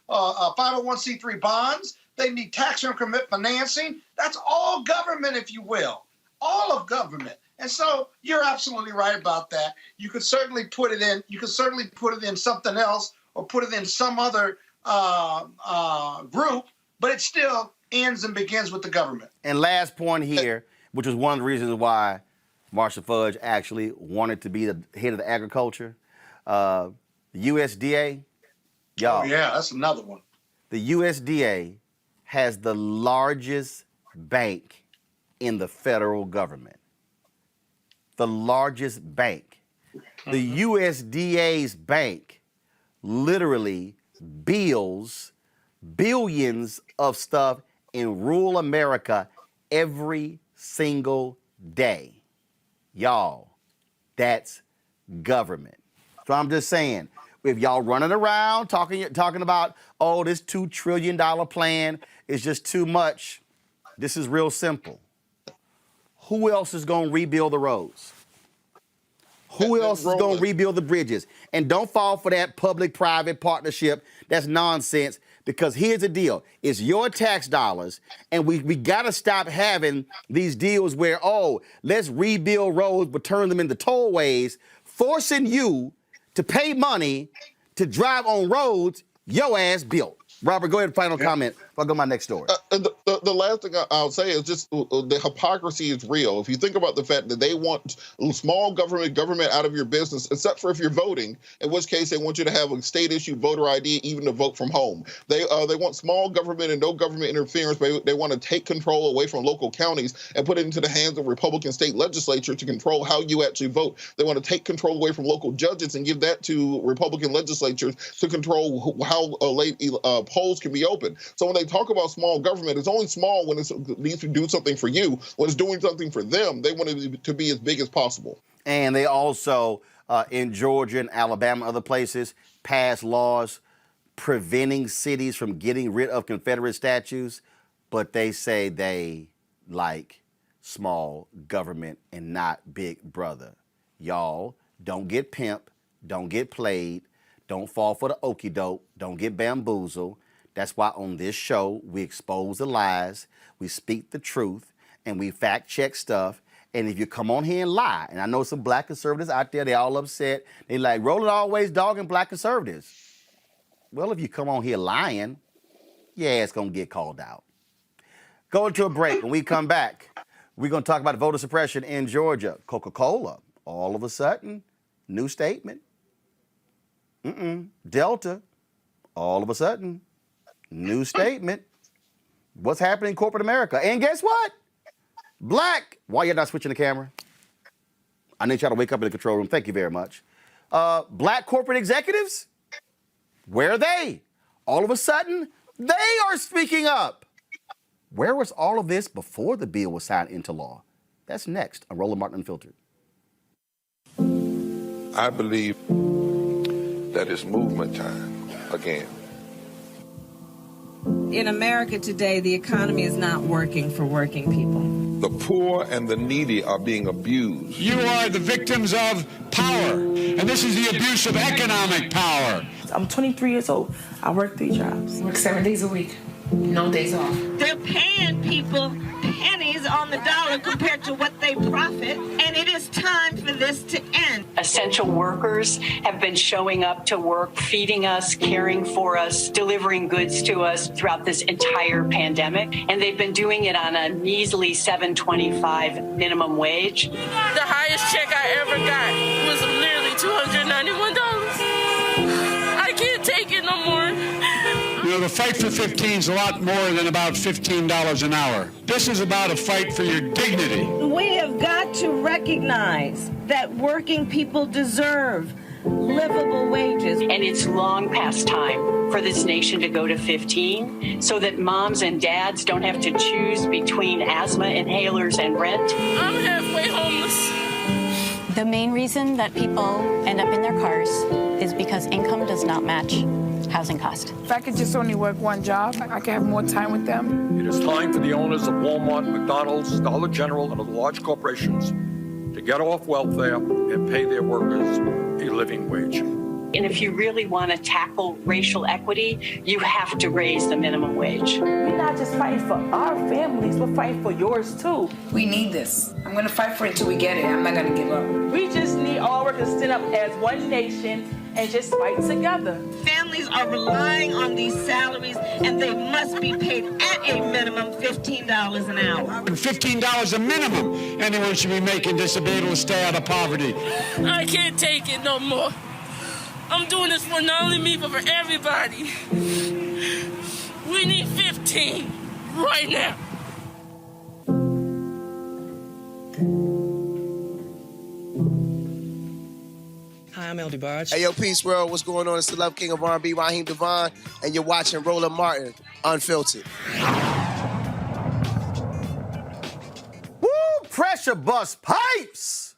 501c3 bonds, they need tax increment financing. That's all government, if you will, all of government. And so you're absolutely right about that. You could certainly put it in. You could certainly put it in something else or put it in some other group, but it still ends and begins with the government. And last point here, which is one of the reasons why Marcia Fudge actually wanted to be the head of the agriculture, the USDA, y'all. Oh, yeah, that's another one. The USDA has the largest bank in the federal government. The largest bank. The USDA's bank literally bills billions of stuff in rural America every single day. Y'all, that's government. So I'm just saying, if y'all running around talking about, oh, this $2 trillion plan is just too much, this is real simple. Who else is going to rebuild the roads? Who else is going to rebuild the bridges? And don't fall for that public-private partnership. That's nonsense, because here's the deal. It's your tax dollars, and we got to stop having these deals where, oh, let's rebuild roads but turn them into tollways, forcing you to pay money to drive on roads your ass built. Robert, go ahead, final comment. I'll go to my next story. The last thing I'll say is just the hypocrisy is real. If you think about the fact that they want small government out of your business, except for if you're voting, in which case they want you to have a state-issued voter ID, even to vote from home. They want small government and no government interference. They want to take control away from local counties and put it into the hands of Republican state legislature to control how you actually vote. They want to take control away from local judges and give that to Republican legislatures to control how late polls can be open. So when they talk about small government, it's only small when it needs to do something for you. When it's doing something for them, they want it to be as big as possible. And they also, in Georgia and Alabama and other places, passed laws preventing cities from getting rid of Confederate statues, but they say they like small government and not Big Brother. Y'all, don't get pimped, don't get played, don't fall for the okie doke, don't get bamboozled. That's why on this show, we expose the lies, we speak the truth, and we fact check stuff. And if you come on here and lie, and I know some black conservatives out there, they all upset. They like, Roland always dogging black conservatives. Well, if you come on here lying, yeah, it's going to get called out. Go into a break. When we come back, we're going to talk about voter suppression in Georgia. Coca-Cola, all of a sudden, new statement. Delta, all of a sudden, new statement. What's happening in corporate America? And guess what? Black. Why you're not switching the camera? I need y'all to wake up in the control room. Thank you very much. Black corporate executives? Where are they? All of a sudden, they are speaking up. Where was all of this before the bill was signed into law? That's next on Roland Martin Unfiltered. I believe that it's movement time again. In America today, the economy is not working for working people. The poor and the needy are being abused. You are the victims of power, and this is the abuse of economic power. I'm 23 years old. I work 3 jobs. Work 7 days a week. No days off. They're paying people pennies on the dollar compared to what they profit, and it is time for this to end. Essential workers have been showing up to work, feeding us, caring for us, delivering goods to us throughout this entire pandemic, and they've been doing it on a measly $7.25 minimum wage. The highest check I ever got was nearly $291. I can't take it no more. You know, the fight for 15 is a lot more than about $15 an hour. This is about a fight for your dignity. We have got to recognize that working people deserve livable wages. And it's long past time for this nation to go to 15 so that moms and dads don't have to choose between asthma inhalers and rent. I'm halfway homeless. The main reason that people end up in their cars is because income does not match housing cost. If I could just only work one job, I could have more time with them. It is time for the owners of Walmart, McDonald's, Dollar General, and other large corporations to get off welfare and pay their workers a living wage. And if you really want to tackle racial equity, you have to raise the minimum wage. We're not just fighting for our families, we're fighting for yours too. We need this. I'm going to fight for it until we get it. I'm not going to give up. We just need all workers to stand up as one nation and just fight together. Families are relying on these salaries, and they must be paid at a minimum $15 an hour. $15 a minimum anyone should be making to be able to stay out of poverty. I can't take it no more. I'm doing this for not only me, but for everybody. We need 15 right now. Hi, I'm LD Barge. Hey, yo, Peace World. What's going on? It's the Love King of R&B, Raheem Devon, and you're watching Roland Martin Unfiltered. Woo! Pressure. pressure bust pipes.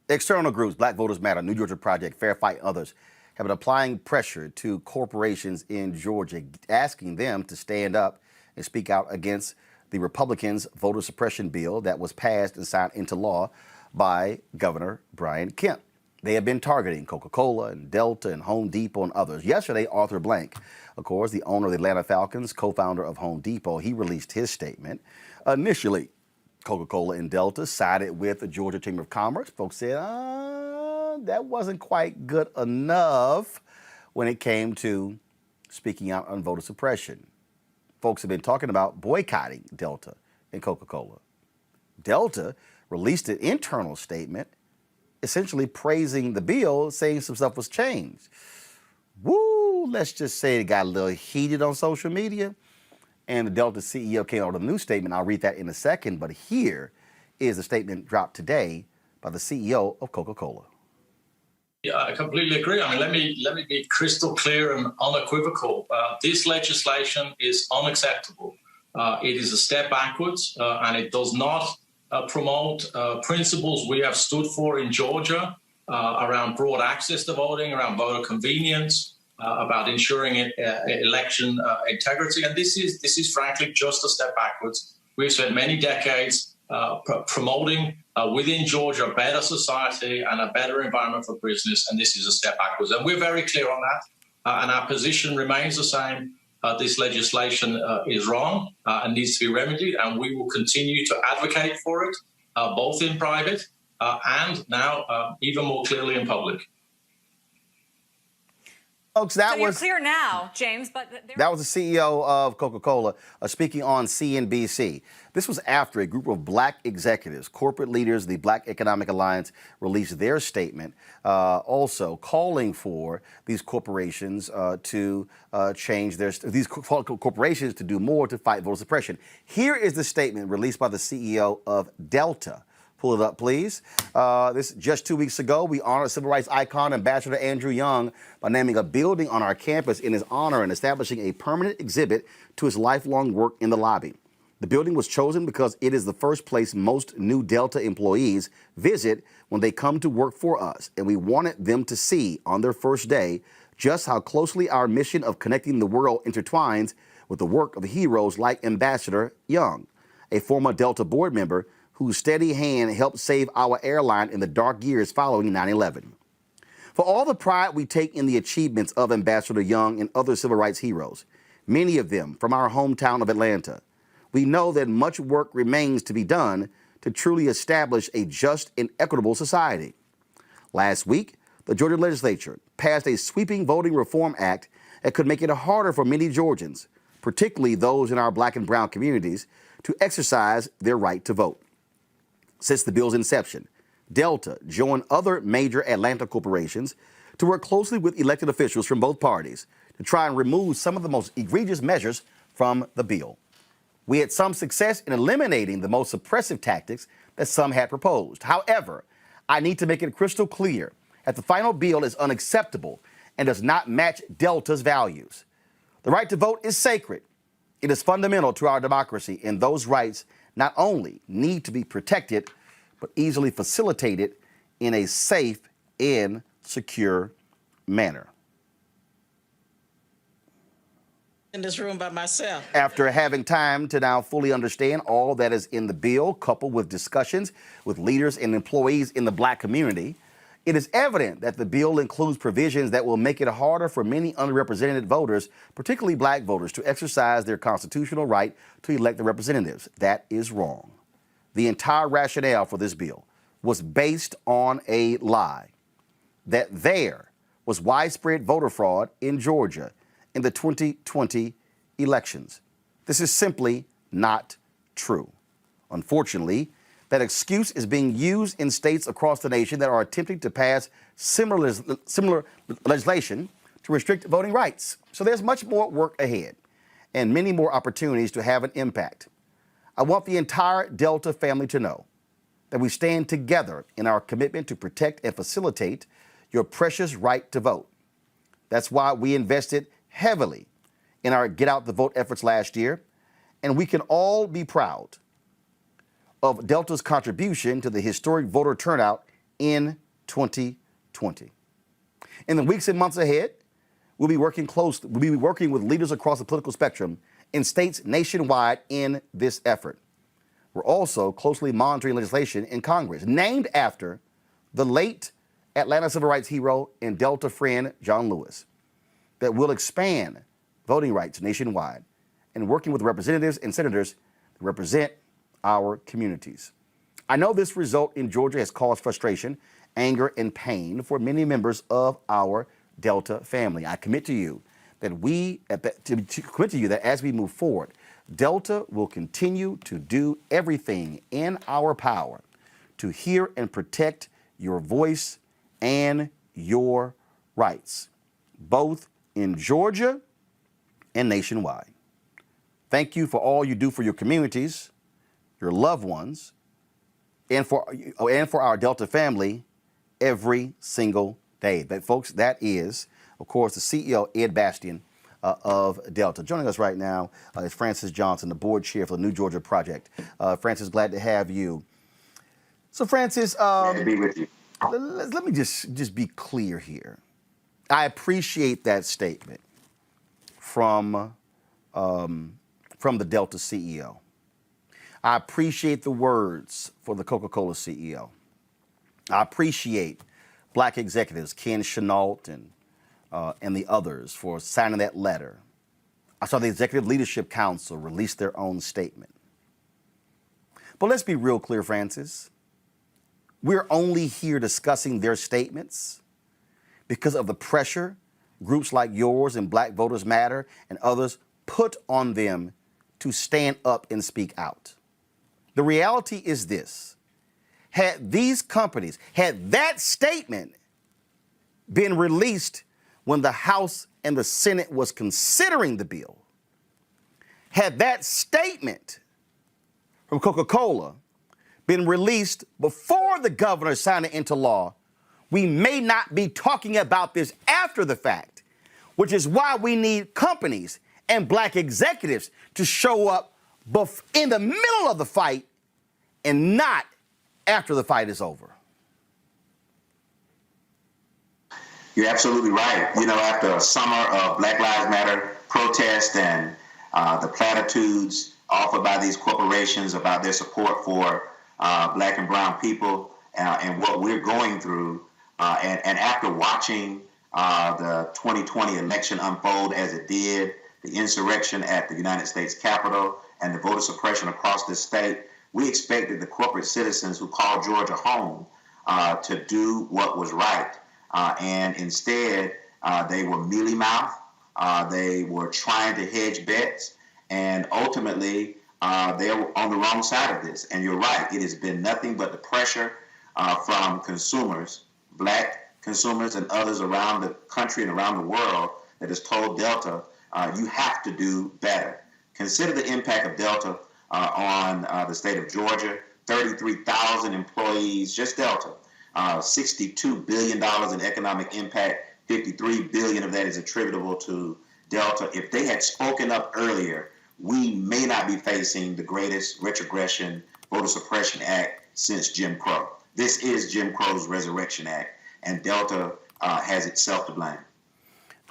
External groups, Black Voters Matter, New Georgia Project, Fair Fight, others, have been applying pressure to corporations in Georgia, asking them to stand up and speak out against the Republicans' voter suppression bill that was passed and signed into law by Governor Brian Kemp. They have been targeting Coca-Cola and Delta and Home Depot and others. Yesterday, Arthur Blank, of course, the owner of the Atlanta Falcons, co-founder of Home Depot, he released his statement. Initially, Coca-Cola and Delta sided with the Georgia Chamber of Commerce. Folks said, that wasn't quite good enough when it came to speaking out on voter suppression. Folks have been talking about boycotting Delta and Coca-Cola. Delta released an internal statement essentially praising the bill, saying some stuff was changed. Woo, let's just say it got a little heated on social media. And the Delta CEO came out with a new statement. I'll read that in a second. But here is the statement dropped today by the CEO of Coca-Cola. Yeah, I completely agree. I mean, let me be crystal clear and unequivocal. This legislation is unacceptable. It is a step backwards, and it does not promote principles we have stood for in Georgia around broad access to voting, around voter convenience, about ensuring election integrity. And this is frankly just a step backwards. We've spent many decades promoting within Georgia a better society and a better environment for business, and this is a step backwards. And we're very clear on that, and our position remains the same. This legislation is wrong and needs to be remedied, and we will continue to advocate for it, both in private and now even more clearly in public. Folks, that so you're was clear now, James. But that was the CEO of Coca-Cola speaking on CNBC. This was after a group of black executives, corporate leaders, the Black Economic Alliance, released their statement, also calling for these corporations to change these corporations to do more to fight voter suppression. Here is the statement released by the CEO of Delta. Pull it up, please. This just 2 weeks ago, we honored civil rights icon Ambassador Andrew Young by naming a building on our campus in his honor and establishing a permanent exhibit to his lifelong work in the lobby. The building was chosen because it is the first place most new Delta employees visit when they come to work for us, and we wanted them to see on their first day just how closely our mission of connecting the world intertwines with the work of heroes like Ambassador Young, a former Delta board member whose steady hand helped save our airline in the dark years following 9/11. For all the pride we take in the achievements of Ambassador Young and other civil rights heroes, many of them from our hometown of Atlanta, we know that much work remains to be done to truly establish a just and equitable society. Last week, the Georgia legislature passed a sweeping voting reform act that could make it harder for many Georgians, particularly those in our black and brown communities, to exercise their right to vote. Since the bill's inception, Delta joined other major Atlanta corporations to work closely with elected officials from both parties to try and remove some of the most egregious measures from the bill. We had some success in eliminating the most suppressive tactics that some had proposed. However, I need to make it crystal clear that the final bill is unacceptable and does not match Delta's values. The right to vote is sacred. It is fundamental to our democracy, and those rights not only need to be protected, but easily facilitated in a safe and secure manner. In this room by myself. After having time to now fully understand all that is in the bill, coupled with discussions with leaders and employees in the black community, it is evident that the bill includes provisions that will make it harder for many underrepresented voters, particularly black voters, to exercise their constitutional right to elect their representatives. That is wrong. The entire rationale for this bill was based on a lie, that there was widespread voter fraud in Georgia in the 2020 elections. This is simply not true. Unfortunately, that excuse is being used in states across the nation that are attempting to pass similar legislation to restrict voting rights. So there's much more work ahead and many more opportunities to have an impact. I want the entire Delta family to know that we stand together in our commitment to protect and facilitate your precious right to vote. That's why we invested heavily in our Get Out the Vote efforts last year, and we can all be proud of Delta's contribution to the historic voter turnout in 2020. In the weeks and months ahead, we'll be working with leaders across the political spectrum in states nationwide in this effort. We're also closely monitoring legislation in Congress named after the late Atlanta civil rights hero and Delta friend John Lewis that will expand voting rights nationwide and working with representatives and senators to represent our communities. I know this result in Georgia has caused frustration, anger, and pain for many members of our Delta family. I commit to you that as we move forward, Delta will continue to do everything in our power to hear and protect your voice and your rights, both in Georgia and nationwide. Thank you for all you do for your communities, your loved ones, and for our Delta family every single day. That is, of course, the CEO, Ed Bastian, of Delta. Joining us right now is Francis Johnson, the board chair for the New Georgia Project. Francis, glad to have you. So, Francis, glad to be with you. Let me just be clear here. I appreciate that statement from the Delta CEO. I appreciate the words for the Coca-Cola CEO. I appreciate Black executives, Ken Chenault and the others, for signing that letter. I saw the Executive Leadership Council release their own statement. But let's be real clear, Francis. We're only here discussing their statements because of the pressure groups like yours and Black Voters Matter and others put on them to stand up and speak out. The reality is this: had that statement been released when the House and the Senate was considering the bill, had that statement from Coca-Cola been released before the governor signed it into law, we may not be talking about this after the fact, which is why we need companies and Black executives to show up in the middle of the fight and not after the fight is over. You're absolutely right. You know, after a summer of Black Lives Matter protests and the platitudes offered by these corporations about their support for Black and brown people and what we're going through, and after watching the 2020 election unfold as it did, the insurrection at the United States Capitol and the voter suppression across this state, we expected the corporate citizens who called Georgia home to do what was right. And instead, they were mealy-mouthed. They were trying to hedge bets. And ultimately, they were on the wrong side of this. And you're right. It has been nothing but the pressure from consumers, Black consumers and others around the country and around the world, that has told Delta, you have to do better. Consider the impact of Delta on the state of Georgia. 33,000 employees, just Delta. $62 billion in economic impact. 53 billion of that is attributable to Delta. If they had spoken up earlier, we may not be facing the greatest retrogression voter suppression act since Jim Crow. This is Jim Crow's Resurrection Act, and Delta has itself to blame.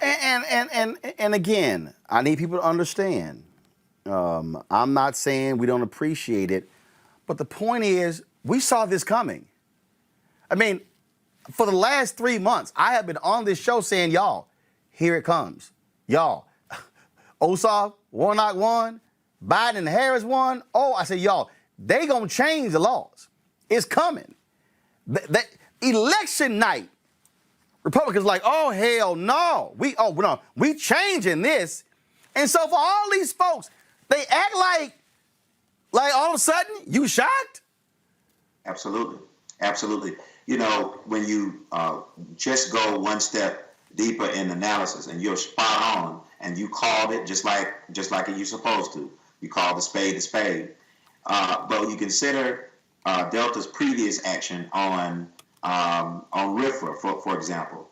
And again, I need people to understand. I'm not saying we don't appreciate it, but the point is, we saw this coming. I mean, for the last 3 months, I have been on this show saying, y'all, here it comes. Y'all, Ossoff, Warnock won, Biden and Harris won. Oh, I said, y'all, they gonna change the laws. It's coming. That election night, Republicans like, oh, hell no. We changing this. And so for all these folks, they act like all of a sudden, you shocked? Absolutely. Absolutely. You know, when you just go one step deeper in analysis and you're spot on and you called it just like you're supposed to. You called the spade a spade. But you consider Delta's previous action on RFRA, for example.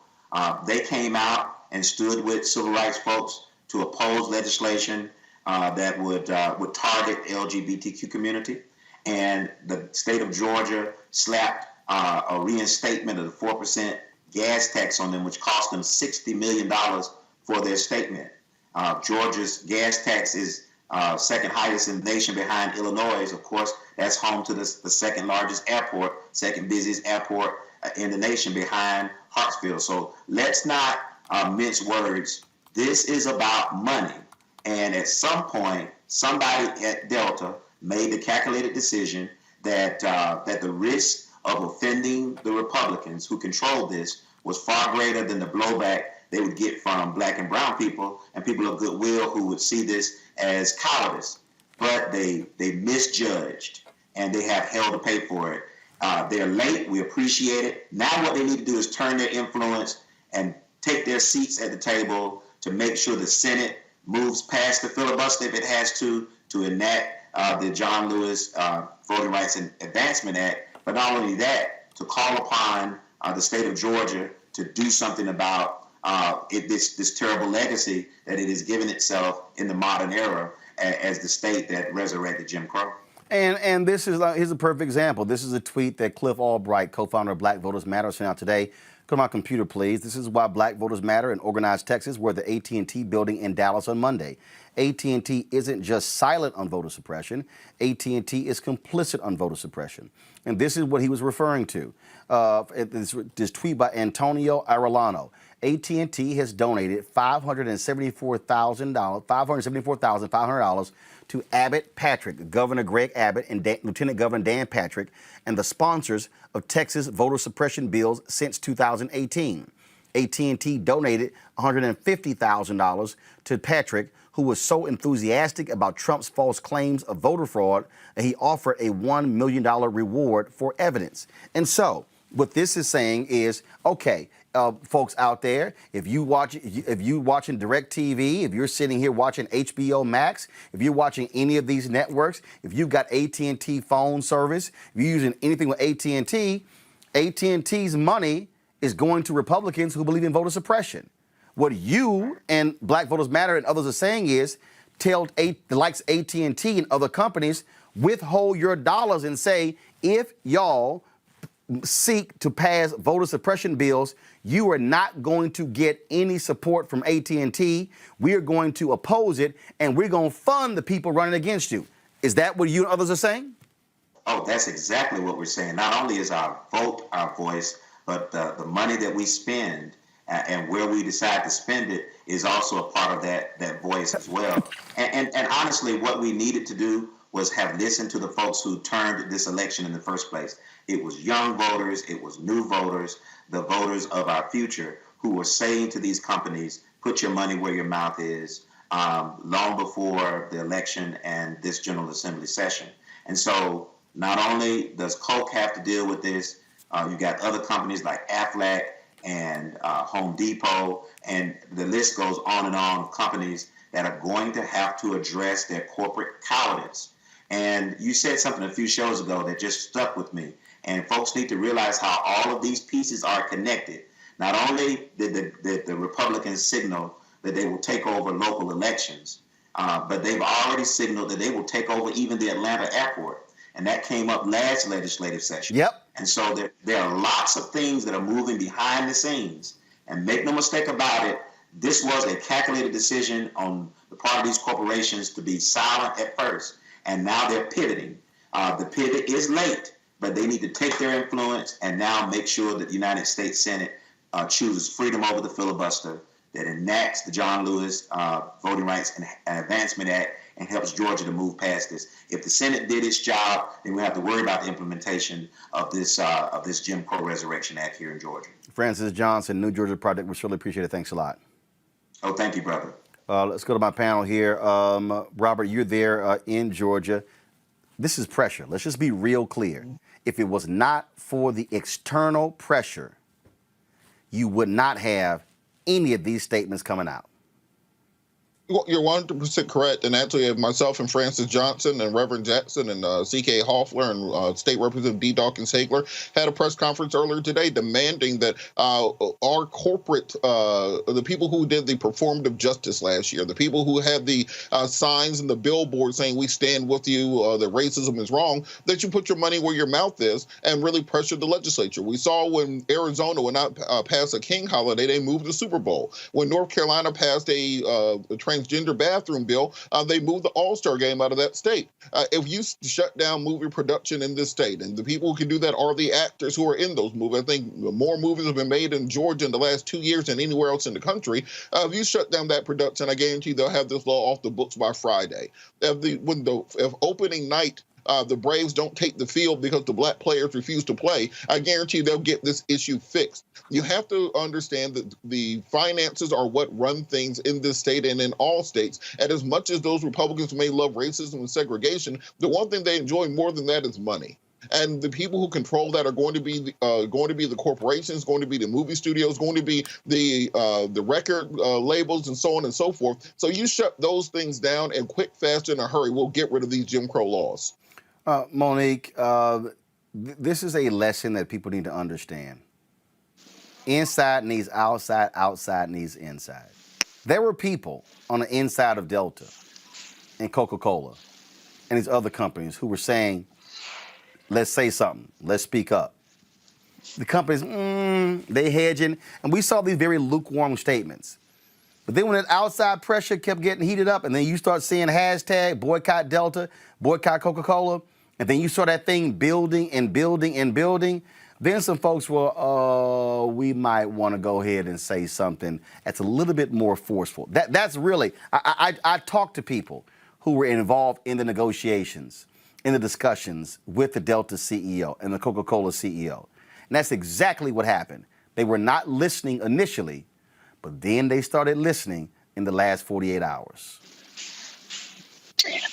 They came out and stood with civil rights folks to oppose legislation that would target the LGBTQ community. And the state of Georgia slapped a reinstatement of the 4% gas tax on them, which cost them $60 million for their statement. Georgia's gas tax is second highest in the nation behind Illinois. Of course, that's home to the second largest airport, second busiest airport in the nation behind Hartsfield. So let's not mince words. This is about money. And at some point, somebody at Delta made the calculated decision that the risk of offending the Republicans who controlled this was far greater than the blowback they would get from black and brown people and people of goodwill who would see this as cowardice. But they misjudged, and they have hell to pay for it. They're late. We appreciate it. Now what they need to do is turn their influence and take their seats at the table to make sure the Senate moves past the filibuster if it has to enact the John Lewis Voting Rights and Advancement Act. But not only that, to call upon the state of Georgia to do something about this terrible legacy that it has given itself in the modern era as the state that resurrected Jim Crow. And this is here's a perfect example. This is a tweet that Cliff Albright, co-founder of Black Voters Matter, sent out today. Come on, computer, please. This is why Black Voters Matter in organized Texas were at the AT&T building in Dallas on Monday. AT&T isn't just silent on voter suppression. AT&T is complicit on voter suppression. And this is what he was referring to. This tweet by Antonio Arellano. AT&T has donated $574,500 to Abbott Patrick, Governor Greg Abbott, and Lieutenant Governor Dan Patrick, and the sponsors of Texas voter suppression bills since 2018. AT&T donated $150,000 to Patrick, who was so enthusiastic about Trump's false claims of voter fraud that he offered a $1 million reward for evidence. And so what this is saying is, okay, folks out there, if you watching DirecTV, if you're sitting here watching HBO Max, if you're watching any of these networks, if you've got AT&T phone service, if you're using anything with AT&T, AT&T's money is going to Republicans who believe in voter suppression. What you and Black Voters Matter and others are saying is, tell the likes AT&T and other companies, withhold your dollars and say, if y'all seek to pass voter suppression bills, you are not going to get any support from AT&T. We are going to oppose it, and we're going to fund the people running against you. Is that what you and others are saying? Oh, that's exactly what we're saying. Not only is our vote our voice, but the money that we spend and where we decide to spend it is also a part of that voice as well. And honestly, what we needed to do was have listened to the folks who turned this election in the first place. It was young voters, it was new voters, the voters of our future who were saying to these companies, put your money where your mouth is, long before the election and this General Assembly session. And so not only does Coke have to deal with this, you got other companies like Aflac and Home Depot, and the list goes on and on of companies that are going to have to address their corporate cowardice. And you said something a few shows ago that just stuck with me. And folks need to realize how all of these pieces are connected. Not only did the Republicans signal that they will take over local elections, but they've already signaled that they will take over even the Atlanta airport. And that came up last legislative session. Yep. And so there are lots of things that are moving behind the scenes. And make no mistake about it, this was a calculated decision on the part of these corporations to be silent at first. And now they're pivoting. The pivot is late, but they need to take their influence and now make sure that the United States Senate chooses freedom over the filibuster, that enacts the John Lewis Voting Rights and Advancement Act and helps Georgia to move past this. If the Senate did its job, then we have to worry about the implementation of this Jim Crow Resurrection Act here in Georgia. Francis Johnson, New Georgia Project. We surely appreciate it. Thanks a lot. Oh, thank you, brother. Let's go to my panel here. Robert, you're there in Georgia. This is pressure. Let's just be real clear. If it was not for the external pressure, you would not have any of these statements coming out. You're 100% correct. And actually, myself and Francis Johnson and Reverend Jackson and C.K. Hoffler and State Representative D. Dawkins Hagler had a press conference earlier today demanding that our corporate, the people who did the performative justice last year, the people who had the signs and the billboards saying we stand with you, that racism is wrong, that you put your money where your mouth is and really pressure the legislature. We saw when Arizona would not pass a King holiday, they moved the Super Bowl. When North Carolina passed a transgender bathroom bill, they moved the All-Star game out of that state. If you shut down movie production in this state, and the people who can do that are the actors who are in those movies, I think more movies have been made in Georgia in the last 2 years than anywhere else in the country. If you shut down that production, I guarantee they'll have this law off the books by Friday. If opening night the Braves don't take the field because the black players refuse to play, I guarantee they'll get this issue fixed. You have to understand that the finances are what run things in this state and in all states. And as much as those Republicans may love racism and segregation, the one thing they enjoy more than that is money. And the people who control that are going to be the corporations, going to be the movie studios, going to be the record labels, and so on and so forth. So you shut those things down, and quick, fast, in a hurry, we'll get rid of these Jim Crow laws. Monique, this is a lesson that people need to understand. Inside needs outside, outside needs inside. There were people on the inside of Delta and Coca-Cola and these other companies who were saying, let's say something, let's speak up. The companies, they hedging, and we saw these very lukewarm statements. But then when that outside pressure kept getting heated up, and then you start seeing hashtag boycott Delta, boycott Coca-Cola, and then you saw that thing building and building and building, then some folks were, we might want to go ahead and say something that's a little bit more forceful. That's really, I talked to people who were involved in the negotiations, in the discussions with the Delta CEO and the Coca-Cola CEO. And that's exactly what happened. They were not listening initially, but then they started listening in the last 48 hours.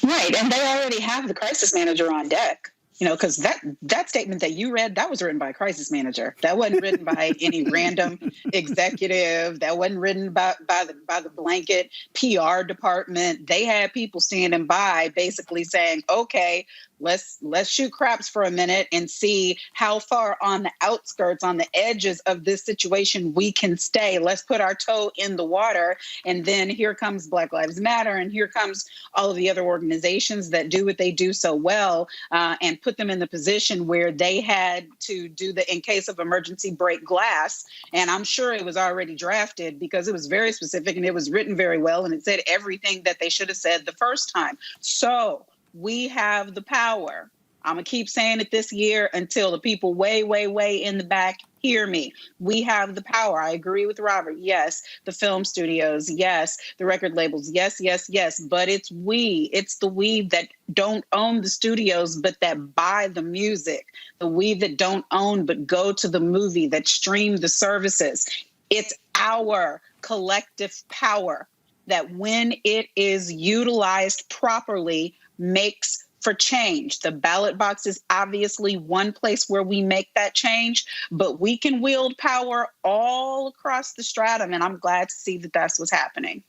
Right, and they already have the crisis manager on deck. You know, because that statement that you read, that was written by a crisis manager. That wasn't written by any random executive. That wasn't written by the blanket PR department. They had people standing by basically saying, okay, let's shoot craps for a minute and see how far on the outskirts, on the edges of this situation we can stay. Let's put our toe in the water. And then here comes Black Lives Matter, and here comes all of the other organizations that do what they do so well, and put them in the position where they had to do the in case of emergency break glass. And I'm sure it was already drafted because it was very specific and it was written very well, and it said everything that they should have said the first time. So we have the power. I'm going to keep saying it this year until the people way, way, way in the back hear me. We have the power. I agree with Robert. Yes, the film studios. Yes, the record labels. Yes, yes, yes. But it's we. It's the we that don't own the studios, but that buy the music. The we that don't own, but go to the movie, that stream the services. It's our collective power that when it is utilized properly makes for change. The ballot box is obviously one place where we make that change, but we can wield power all across the stratum, and I'm glad to see that that's what's happening.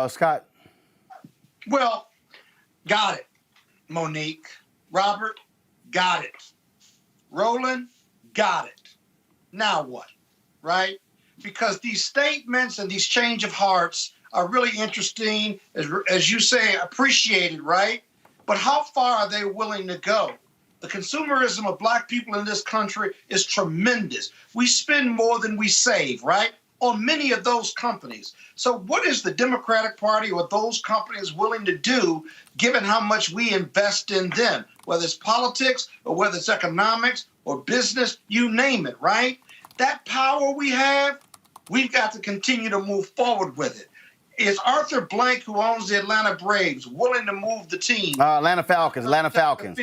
Scott? Well, got it. Monique. Robert, got it. Roland, got it. Now what, right? Because these statements and these change of hearts are really interesting, as you say, appreciated, right? But how far are they willing to go? The consumerism of Black people in this country is tremendous. We spend more than we save, right, on many of those companies. So what is the Democratic Party or those companies willing to do, given how much we invest in them, whether it's politics or whether it's economics or business, you name it, right? That power we have, we've got to continue to move forward with it. Is Arthur Blank, who owns the Atlanta Braves, willing to move the team? Atlanta Falcons. Atlanta Falcons.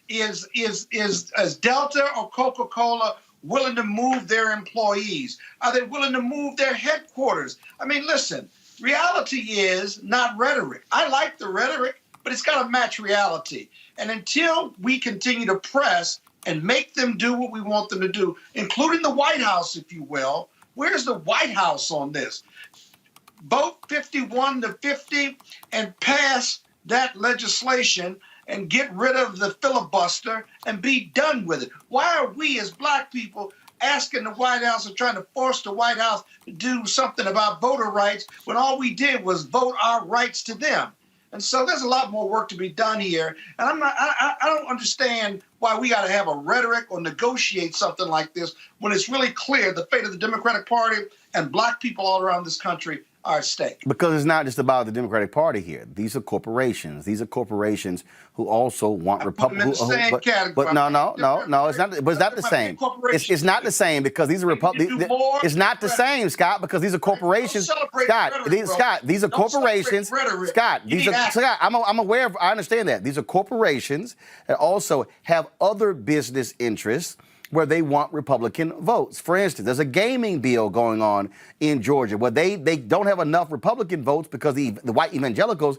Is Delta or Coca-Cola willing to move their employees? Are they willing to move their headquarters? I mean, listen, reality is not rhetoric. I like the rhetoric, but it's got to match reality. And until we continue to press and make them do what we want them to do, including the White House, if you will, Where's the White House on this? Vote 51-50 and pass that legislation and get rid of the filibuster and be done with it. Why are we as black people asking the White House and trying to force the White House to do something about voter rights when all we did was vote our rights to them? And so there's a lot more work to be done here. And I don't understand why we got to have a rhetoric or negotiate something like this when it's really clear the fate of the Democratic Party and black people all around this country are at stake. Because it's not just about the Democratic Party here. These are corporations. These are corporations who also want Republicans. But no, it's not. But it's not the same. It's not the same because these are Republicans. It's not the same, Scott, because these are corporations. Scott, these are corporations. Scott, I'm aware of. I understand that these are corporations that also have other business interests where they want Republican votes. For instance, there's a gaming bill going on in Georgia where they don't have enough Republican votes because the white evangelicals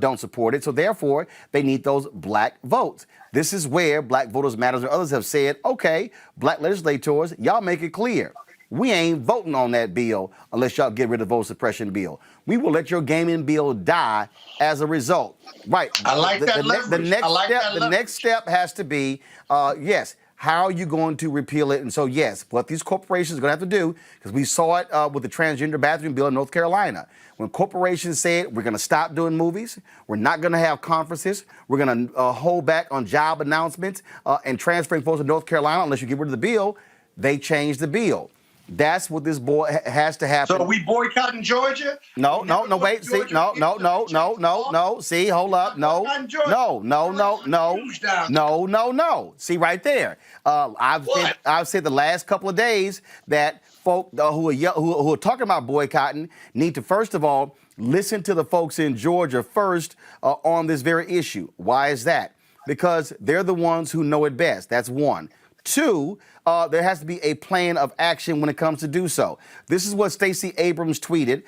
don't support it. So therefore, they need those black votes. This is where Black Voters Matters and others have said, okay, black legislators, y'all make it clear. We ain't voting on that bill unless y'all get rid of the vote suppression bill. We will let your gaming bill die as a result. Right. I like that leverage. The next step has to be, yes, how are you going to repeal it? And so, yes, what these corporations are going to have to do, because we saw it with the transgender bathroom bill in North Carolina. When corporations said, we're going to stop doing movies, we're not going to have conferences, we're going to hold back on job announcements and transferring folks to North Carolina unless you get rid of the bill, they changed the bill. That's what this has to happen. So are we boycotting Georgia? No, wait, see, no. See, hold up, no. See, right there. I've said the last couple of days that folk who are talking about boycotting need to, first of all, listen to the folks in Georgia first on this very issue. Why is that? Because they're the ones who know it best. That's one. Two, there has to be a plan of action when it comes to do so. This is what Stacey Abrams tweeted,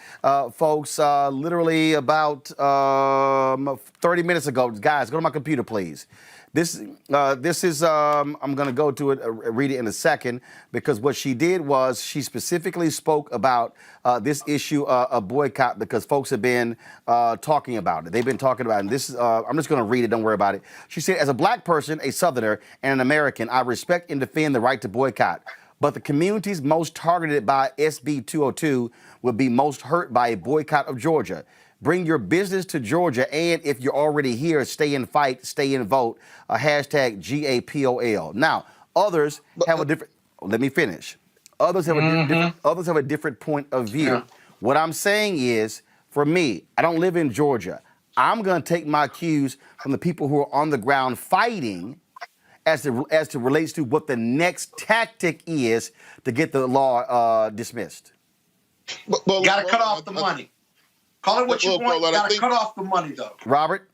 folks, literally about 30 minutes ago. Guys, go to my computer, please. This is, I'm going to go to it, read it in a second, because what she did was she specifically spoke about this issue of boycott because folks have been talking about it. They've been talking about it. And this is, I'm just going to read it. Don't worry about it. She said, as a black person, a Southerner, and an American, I respect and defend the right to boycott. But the communities most targeted by SB 202 would be most hurt by a boycott of Georgia. Bring your business to Georgia, and if you're already here, stay and fight, stay and vote. Hashtag GAPOL. Now, others have a different. Let me finish. Others have a different point of view. Yeah. What I'm saying is, for me, I don't live in Georgia. I'm going to take my cues from the people who are on the ground fighting, as to relates to what the next tactic is to get the law dismissed. You got to cut off the money. Call it what you want. You got to cut off the money, though. Robert?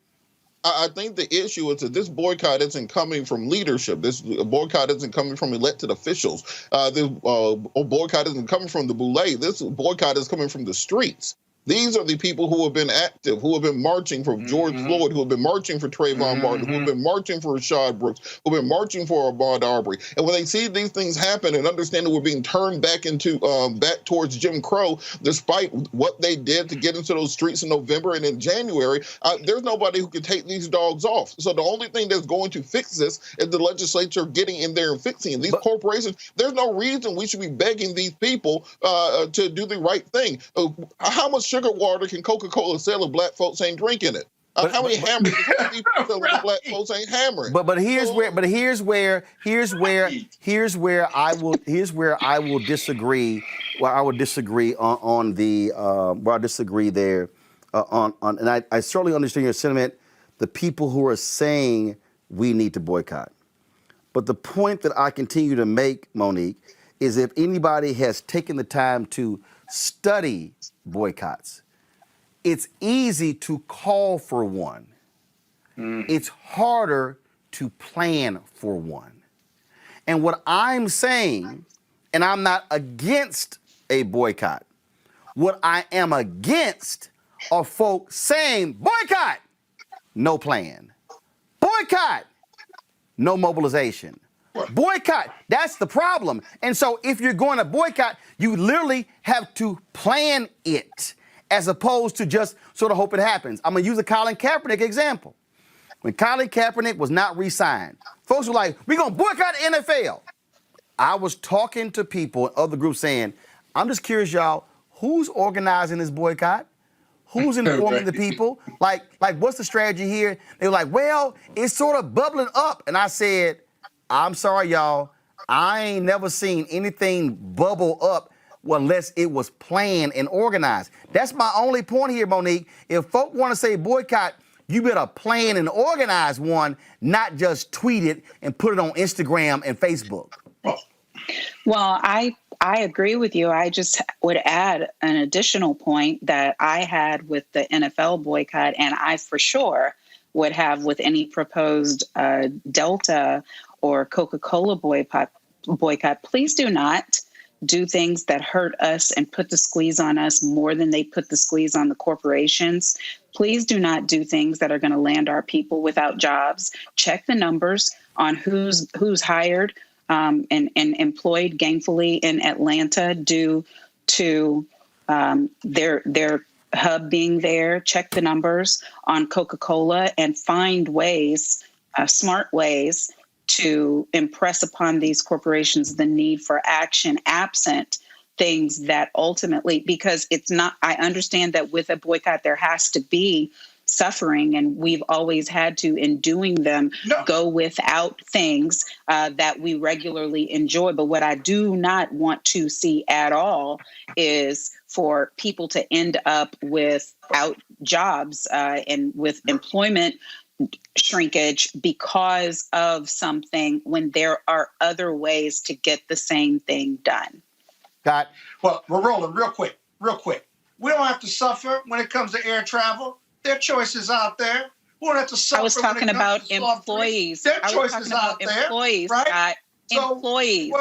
I think the issue is that this boycott isn't coming from leadership. This boycott isn't coming from elected officials. This boycott isn't coming from the boule. This boycott is coming from the streets. These are the people who have been active, who have been marching for George Floyd, who have been marching for Trayvon Martin, who have been marching for Rashad Brooks, who have been marching for Ahmaud Arbery. And when they see these things happen and understand that we're being turned back into back towards Jim Crow, despite what they did to get into those streets in November and in January, there's nobody who can take these dogs off. So the only thing that's going to fix this is the legislature getting in there and fixing it. These corporations, there's no reason we should be begging these people to do the right thing. How much sugar water can Coca-Cola sell if black folks ain't drinking it? How many hammers can people sell if black folks ain't hammering? But here's where I will disagree. Well, I would disagree on the where I disagree there and I certainly understand your sentiment. The people who are saying we need to boycott, but the point that I continue to make, Monique, is if anybody has taken the time to study boycotts, it's easy to call for one. It's harder to plan for one. And what I'm saying, and I'm not against a boycott, what I am against are folks saying, boycott, no plan. Boycott, no mobilization. Boycott. That's the problem. And so if you're going to boycott, you literally have to plan it as opposed to just sort of hope it happens. I'm going to use a Colin Kaepernick example. When Colin Kaepernick was not re-signed, folks were like, we're going to boycott the NFL. I was talking to people in other groups saying, I'm just curious, y'all, who's organizing this boycott? Who's informing the people? Like, what's the strategy here? They were like, well, it's sort of bubbling up. And I said, I'm sorry, y'all. I ain't never seen anything bubble up unless it was planned and organized. That's my only point here, Monique. If folk want to say boycott, you better plan and organize one, not just tweet it and put it on Instagram and Facebook. Well, I agree with you. I just would add an additional point that I had with the NFL boycott, and I for sure would have with any proposed Delta or Coca-Cola boycott. Please do not do things that hurt us and put the squeeze on us more than they put the squeeze on the corporations. Please do not do things that are going to land our people without jobs. Check the numbers on who's hired and employed gainfully in Atlanta due to their hub being there. Check the numbers on Coca-Cola and find ways, smart ways, to impress upon these corporations the need for action absent things that ultimately, because it's not, I understand that with a boycott, there has to be suffering, and we've always had to, in doing them, go without things that we regularly enjoy. But what I do not want to see at all is for people to end up without jobs and with employment shrinkage because of something when there are other ways to get the same thing done. Well, we're rolling real quick. We don't have to suffer when it comes to air travel. There are choices out there. We don't have to suffer. I was talking about employees. There are choices out there. Employees, right? So, employees.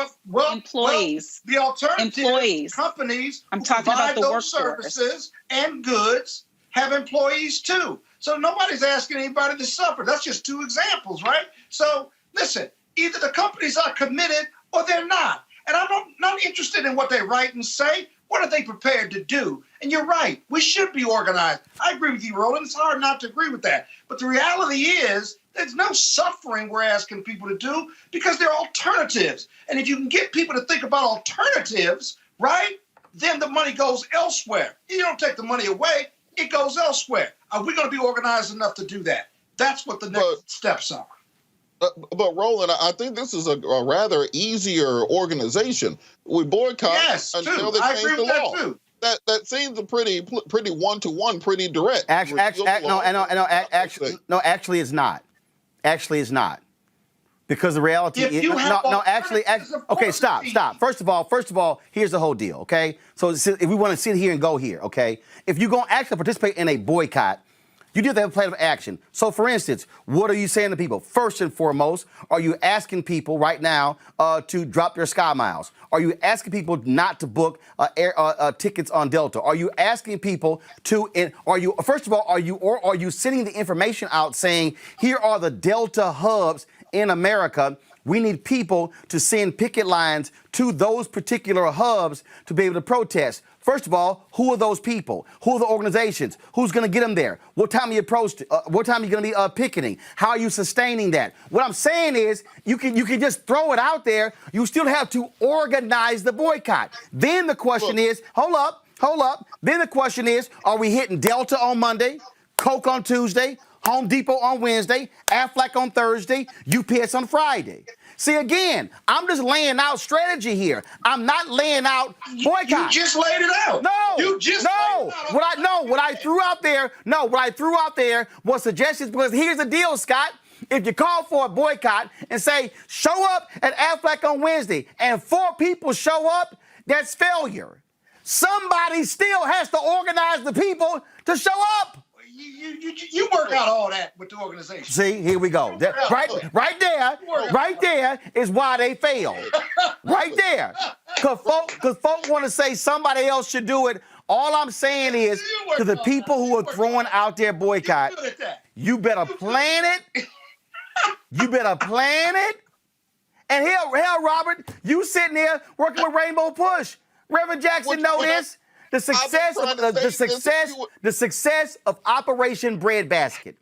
Employees. The alternative companies I'm talking about the those services and goods have employees too. So nobody's asking anybody to suffer. That's just two examples, right? So listen, either the companies are committed or they're not. And I'm not interested in what they write and say. What are they prepared to do? And you're right. We should be organized. I agree with you, Roland. It's hard not to agree with that. But the reality is there's no suffering we're asking people to do because there are alternatives. And if you can get people to think about alternatives, right, then the money goes elsewhere. You don't take the money away. It goes elsewhere. Are we going to be organized enough to do that? That's what the next steps are. But Roland, I think this is a rather easier organization. We boycott until they change the law. Too. That seems a pretty one-to-one, pretty direct. Actually, it's not. Actually, it's not. Because the reality is okay. Stop. First of all, here's the whole deal. Okay, so if we want to sit here and go here, okay, if you're going to actually participate in a boycott, you do have to have a plan of action. So, for instance, what are you saying to people? First and foremost, are you asking people right now to drop their Sky Miles? Are you asking people not to book tickets on Delta? Are you asking people to? Are you sending the information out saying here are the Delta hubs in America? We need people to send picket lines to those particular hubs to be able to protest. First of all, who are those people? Who are the organizations? Who's going to get them there? What time are you what time are you going to be picketing? How are you sustaining that? What I'm saying is you can just throw it out there. You still have to organize the boycott. Then the question is, hold up. Then the question is, are we hitting Delta on Monday, Coke on Tuesday, Home Depot on Wednesday, Aflac on Thursday, UPS on Friday? See, again, I'm just laying out strategy here. I'm not laying out boycott. You just laid it out. What I threw out there was suggestions, because here's the deal, Scott. If you call for a boycott and say, show up at Aflac on Wednesday, and 4 people show up, that's failure. Somebody still has to organize the people to show up. You work out all that with the organization. See, here we go. Right there is why they failed. Right there. Because folk want to say somebody else should do it. All I'm saying is to the people who are throwing out their boycott, you better plan it. You better plan it And hell, Robert, you sitting there working with Rainbow Push. Reverend Jackson know this. The success of Operation Breadbasket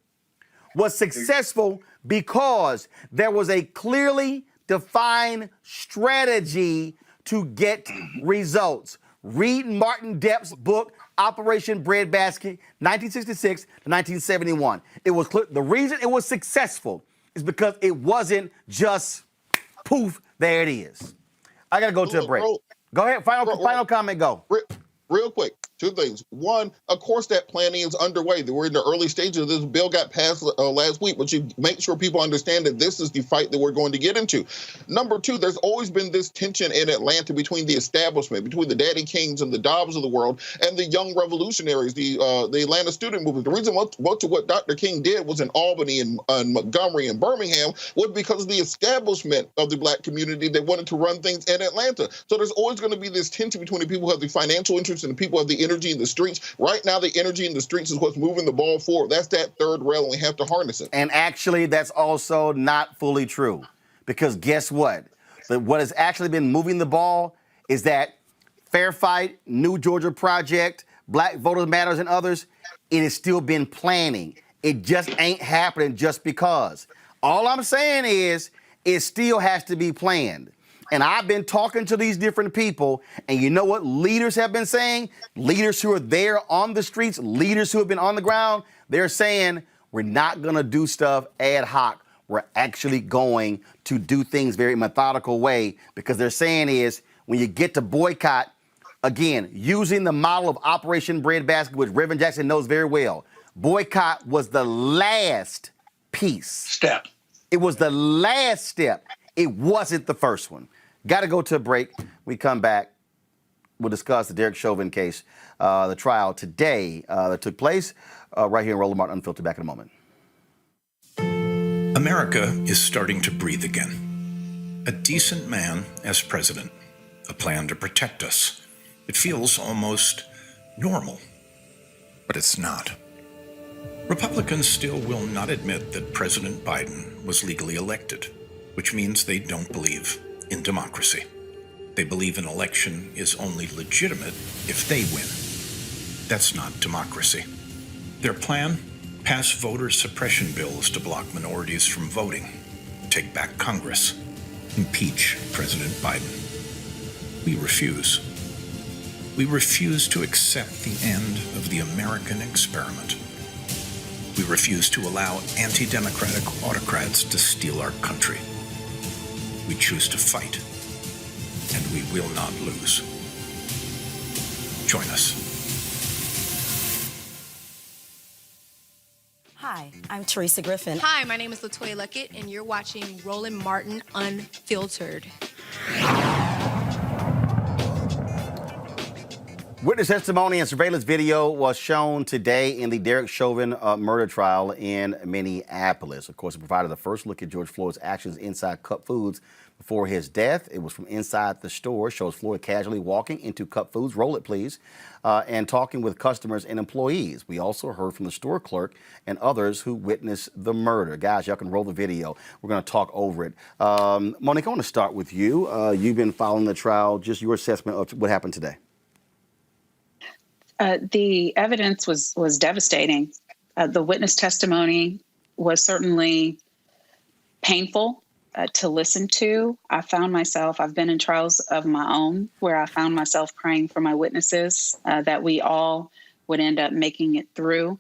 was successful because there was a clearly defined strategy to get results. Read Martin Depp's book, Operation Breadbasket, 1966 to 1971. It was clear. The reason it was successful is because it wasn't just poof, there it is. I got to go to a break. Go ahead. Final comment, go. Real quick, two things. One, of course, that planning is underway. We're in the early stages of this. Bill got passed last week, but you make sure people understand that this is the fight that we're going to get into. Number two, there's always been this tension in Atlanta between the establishment, between the Daddy Kings and the Dobbs of the world, and the young revolutionaries, the Atlanta student movement. The reason what Dr. King did was in Albany and Montgomery and Birmingham was because of the establishment of the Black community that wanted to run things in Atlanta. So there's always going to be this tension between the people who have the financial interest and the people who have the energy in the streets. Right now, the energy in the streets is what's moving the ball forward. That's that third rail, and we have to harness it. And actually, that's also not fully true. Because guess what? What has actually been moving the ball is that Fair Fight, New Georgia Project, Black Voters Matters, and others, it has still been planning. It just ain't happening just because. All I'm saying is it still has to be planned. And I've been talking to these different people, and you know what leaders have been saying? Leaders who are there on the streets, leaders who have been on the ground, they're saying, we're not going to do stuff ad hoc. We're actually going to do things very methodical way, because they're saying is, when you get to boycott, again, using the model of Operation Breadbasket, which Reverend Jackson knows very well, boycott was the last step. It was the last step. It wasn't the first one. Got to go to a break. We come back. We'll discuss the Derek Chauvin case, the trial today that took place right here in Roland Martin Unfiltered. Back in a moment. America is starting to breathe again. A decent man as president. A plan to protect us. It feels almost normal. But it's not. Republicans still will not admit that President Biden was legally elected, which means they don't believe in democracy. They believe an election is only legitimate if they win. That's not democracy. Their plan? Pass voter suppression bills to block minorities from voting, take back Congress, impeach President Biden. We refuse. We refuse to accept the end of the American experiment. We refuse to allow anti-democratic autocrats to steal our country. We choose to fight, and we will not lose. Join us. Hi, I'm Teresa Griffin. Hi, my name is LaToya Luckett, and you're watching Roland Martin Unfiltered. Witness testimony and surveillance video was shown today in the Derek Chauvin murder trial in Minneapolis. Of course, it provided the first look at George Floyd's actions inside Cup Foods before his death. It was from inside the store. Shows Floyd casually walking into Cup Foods, roll it please, and talking with customers and employees. We also heard from the store clerk and others who witnessed the murder. Guys, y'all can roll the video. We're going to talk over it. Monique, I want to start with you. You've been following the trial. Just your assessment of what happened today. The evidence was devastating. The witness testimony was certainly painful to listen to. I've been in trials of my own where I found myself praying for my witnesses, that we all would end up making it through,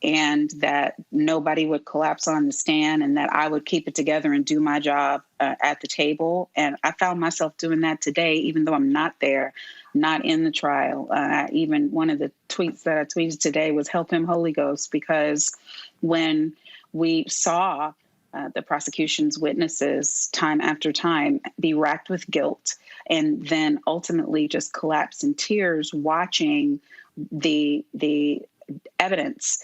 and that nobody would collapse on the stand, and that I would keep it together and do my job at the table. And I found myself doing that today, even though I'm not there, not in the trial. Even one of the tweets that I tweeted today was "Help him, Holy Ghost," because when we saw the prosecution's witnesses time after time be racked with guilt and then ultimately just collapse in tears watching the evidence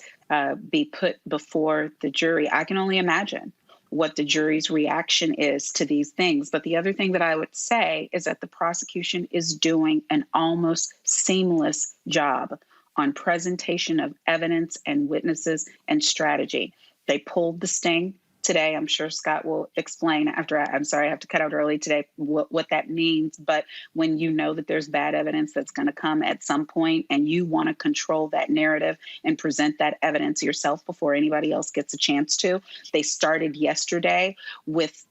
be put before the jury, I can only imagine what the jury's reaction is to these things. But the other thing that I would say is that the prosecution is doing an almost seamless job on presentation of evidence and witnesses and strategy. They pulled the sting today. I'm sure Scott will explain after. I'm sorry, I have to cut out early today what that means. But when you know that there's bad evidence that's going to come at some point, and you want to control that narrative and present that evidence yourself before anybody else gets a chance to, they started yesterday with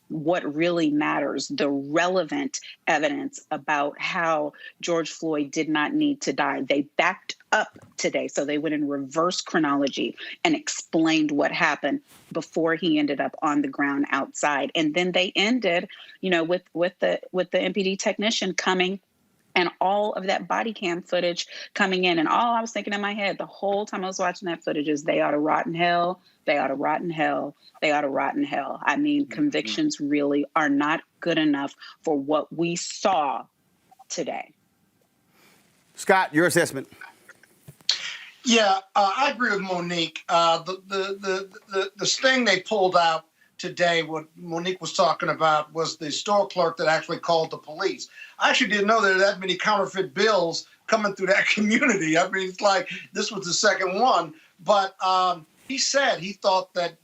what really matters, the relevant evidence about how George Floyd did not need to die. They backed up today. So they went in reverse chronology and explained what happened before he ended up on the ground outside. And then they ended, with the MPD technician coming and all of that body cam footage coming in. And all I was thinking in my head the whole time I was watching that footage is they ought to rot in hell. They ought to rot in hell. They ought to rot in hell. I mean, convictions really are not good enough for what we saw today. Scott, your assessment. Yeah, I agree with Monique. The sting they pulled out today, what Monique was talking about, was the store clerk that actually called the police. I actually didn't know there were that many counterfeit bills coming through that community. I mean, it's like this was the second one. But he said he thought that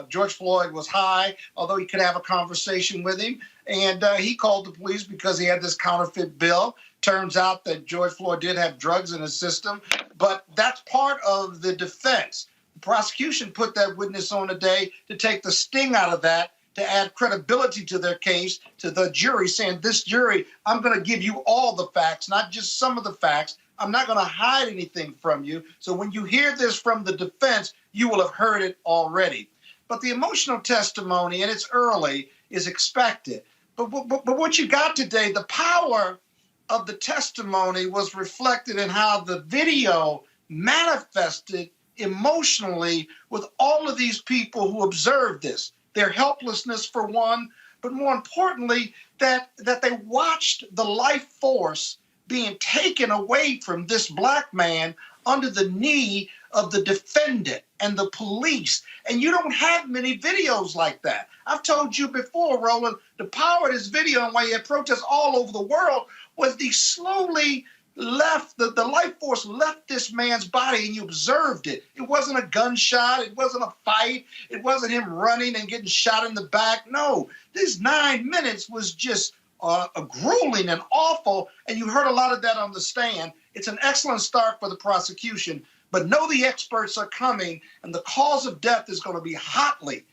George Floyd was high, although he could have a conversation with him. And he called the police because he had this counterfeit bill. Turns out that George Floyd did have drugs in his system, but that's part of the defense. The prosecution put that witness on today to take the sting out of that, to add credibility to their case, to the jury, saying, this jury, I'm going to give you all the facts, not just some of the facts. I'm not going to hide anything from you. So when you hear this from the defense, you will have heard it already. But the emotional testimony, and it's early, is expected. But what you got today, the power of the testimony was reflected in how the video manifested emotionally with all of these people who observed this. Their helplessness, for one, but more importantly, that they watched the life force being taken away from this black man under the knee of the defendant and the police. And you don't have many videos like that. I've told you before, Roland, the power of this video and why you had protests all over the world was the slowly left, the life force left this man's body and you observed it. It wasn't a gunshot. It wasn't a fight. It wasn't him running and getting shot in the back. No, this 9 minutes was just grueling and awful. And you heard a lot of that on the stand. It's an excellent start for the prosecution, but know the experts are coming and the cause of death is going to be hotly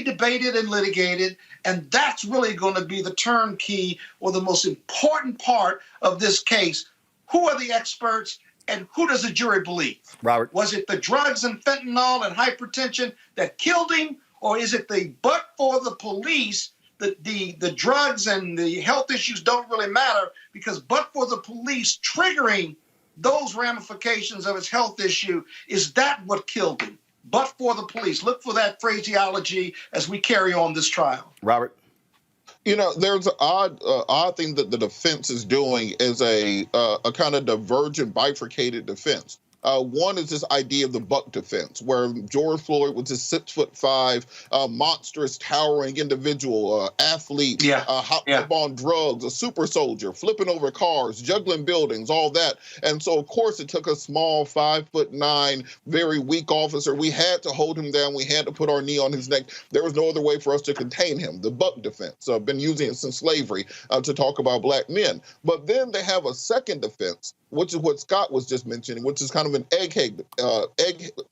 debated and litigated. And that's really going to be the turnkey or the most important part of this case. Who are the experts and who does the jury believe? Robert. Was it the drugs and fentanyl and hypertension that killed him? Or is it but for the police, the drugs and the health issues don't really matter because but for the police triggering those ramifications of his health issue, is that what killed him? But for the police. Look for that phraseology as we carry on this trial. Robert. There's an odd thing that the defense is doing is a kind of divergent, bifurcated defense. One is this idea of the buck defense, where George Floyd was a 6'5", monstrous, towering individual, athlete, hopped up on drugs, a super soldier, flipping over cars, juggling buildings, all that. And so, of course, it took a small 5'9", very weak officer. We had to hold him down. We had to put our knee on his neck. There was no other way for us to contain him. The buck defense. I've been using it since slavery to talk about black men. But then they have a second defense, which is what Scott was just mentioning, which is kind of an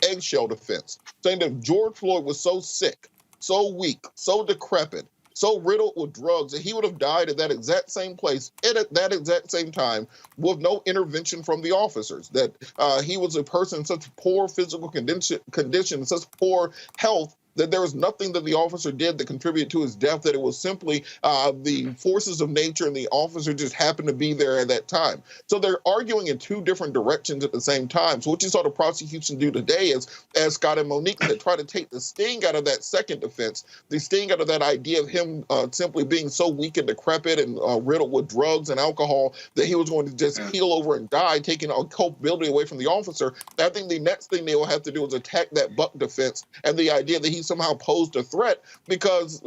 eggshell defense, saying that George Floyd was so sick, so weak, so decrepit, so riddled with drugs that he would have died at that exact same place at that exact same time with no intervention from the officers, that he was a person in such poor physical condition, such poor health, that there was nothing that the officer did that contributed to his death, that it was simply the forces of nature and the officer just happened to be there at that time. So they're arguing in two different directions at the same time. So what you saw the prosecution do today is, as Scott and Monique said, try to take the sting out of that second defense, the sting out of that idea of him simply being so weak and decrepit and riddled with drugs and alcohol that he was going to just keel over and die, taking all culpability away from the officer. I think the next thing they will have to do is attack that buck defense and the idea that he's he somehow posed a threat, because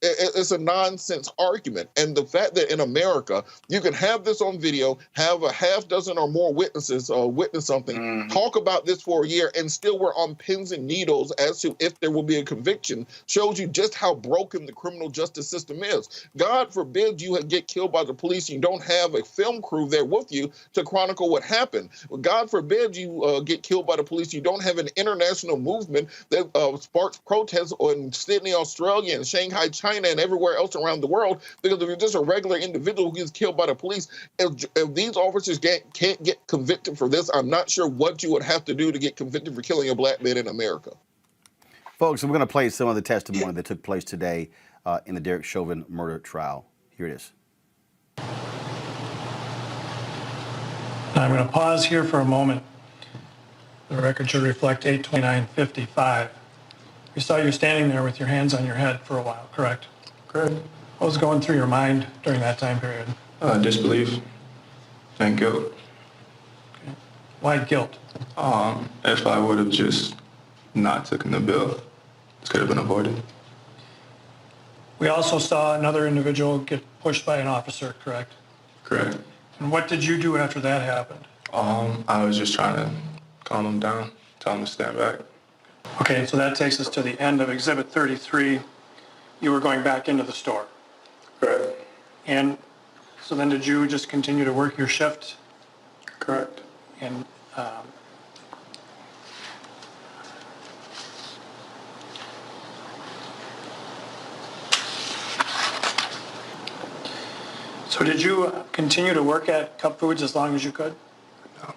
it's a nonsense argument. And the fact that in America you can have this on video, have a half dozen or more witnesses witness something, talk about this for a year, and still we're on pins and needles as to if there will be a conviction, shows you just how broken the criminal justice system is. God forbid you get killed by the police, you don't have a film crew there with you to chronicle what happened. God forbid you get killed by the police, you don't have an international movement that sparks protests in Sydney, Australia, and Shanghai, China, and everywhere else around the world, because if you're just a regular individual who gets killed by the police, if these officers can't get convicted for this, I'm not sure what you would have to do to get convicted for killing a black man in America. Folks, we're going to play some of the testimony that took place today in the Derek Chauvin murder trial. Here it is. I'm going to pause here for a moment. The record should reflect 8/29/55. We saw you standing there with your hands on your head for a while, correct? Correct. What was going through your mind during that time period? Disbelief and guilt. Okay. Why guilt? If I would have just not taken the bill, this could have been avoided. We also saw another individual get pushed by an officer, correct? Correct. And what did you do after that happened? I was just trying to calm him down, tell him to stand back. Okay, so that takes us to the end of Exhibit 33. You were going back into the store. Correct. And so then did you just continue to work your shift? Correct. And so did you continue to work at Cup Foods as long as you could? No.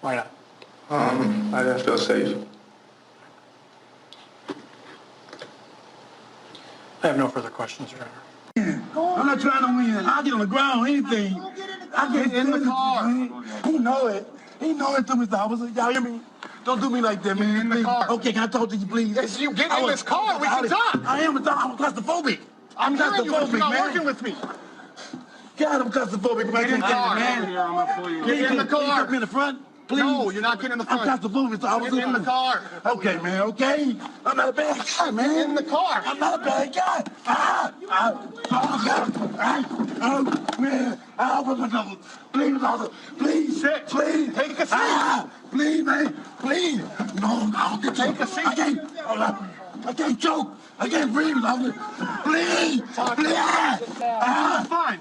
Why not? I didn't feel safe. I have no further questions, Your Honor. I'm not trying to win. I'll get on the ground, anything. I get in the car. He know it. He know it to me, officer. Y'all hear me? Don't do me like that, man. In the car. Okay, can I talk to you, please? Yes, you get in this car. We can talk. I am claustrophobic. I'm hearing you, but you're not working with me. God, I'm claustrophobic. Get in the car. Get in the car. Put me in the front. Please. No, you're not getting in the front. I'm claustrophobic, officer. Get in the car. Okay, man, okay? I'm not a bad guy, man. Get in the car. I'm not a bad guy. Man. What's my number? Please, officer. Please. Sit. Please. Take a seat. Please, man. Please. No, take a seat. I can't choke. I can't breathe, officer. Please. Please. Fine.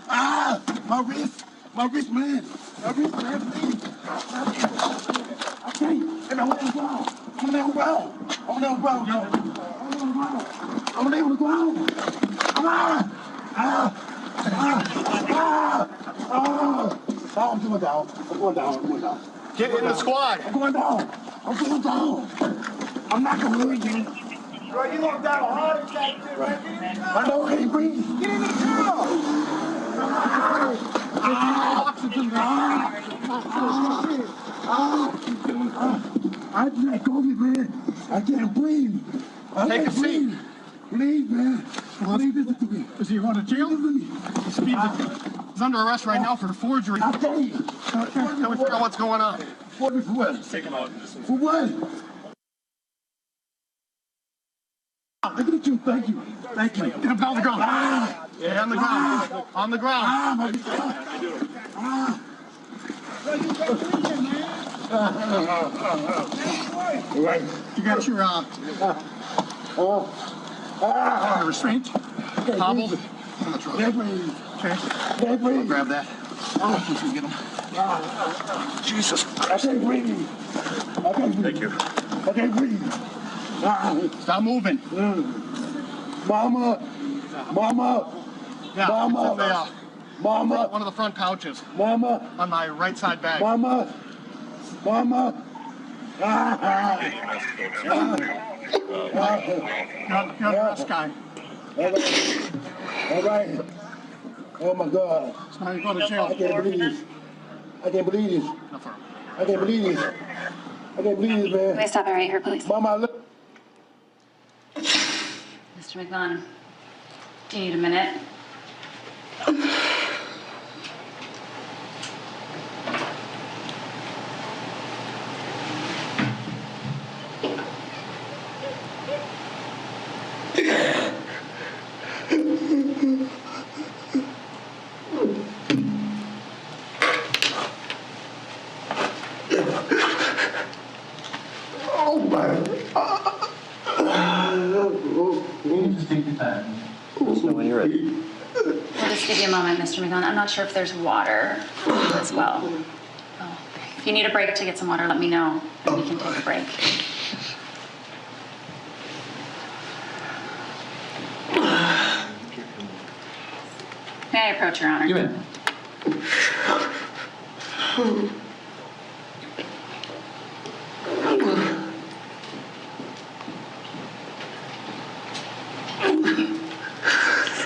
My wrist. My wrist, man. My wrist, man, please. I can't. And I'm on the ground. I'm on the ground. I'm on the ground, yo. I'm on the ground. Come on. I'm going down. I'm going down. I'm going down. Get in the squad. I'm going down. I'm going down. I'm not going to lose, man. Bro, you look down a heart attack, dude, right? Get in the car. I know I can't breathe. Get in the car. Oxygen. I can't go, man. I can't breathe. Take a seat. Please, man. Please listen to me. Is he going to jail? He's under arrest right now for forgery. I'll tell you. Can we figure out what's going on? For what? Take him out. For what? I get you. Thank you. Thank you. Get him down on the ground. Yeah, on the ground. On the ground. My God. Right. You got your restraint. Hobbled. Can't breathe. Okay. Can't breathe. Grab that. Once we get him. Jesus Christ. I can't breathe. I can't breathe. Thank you. I can't breathe. Stop moving. Mama. Yeah, Mama. it's in the, Mama. one of the front pouches. Mama. On my right side bag. Mama. You're the rest guy. All right. Oh my God. So now you go to jail. I can't believe this. I can't believe this. I can't believe this. I can't believe this, man. Can we stop it right here, please? Mama, look. Mr. McMahon, do you need a minute? when you're ready. We'll just give you a moment, Mr. McGon. I'm not sure if there's water for you as well. Oh, if you need a break to get some water, let me know, and we can take a break. May I approach, Your Honor? You may.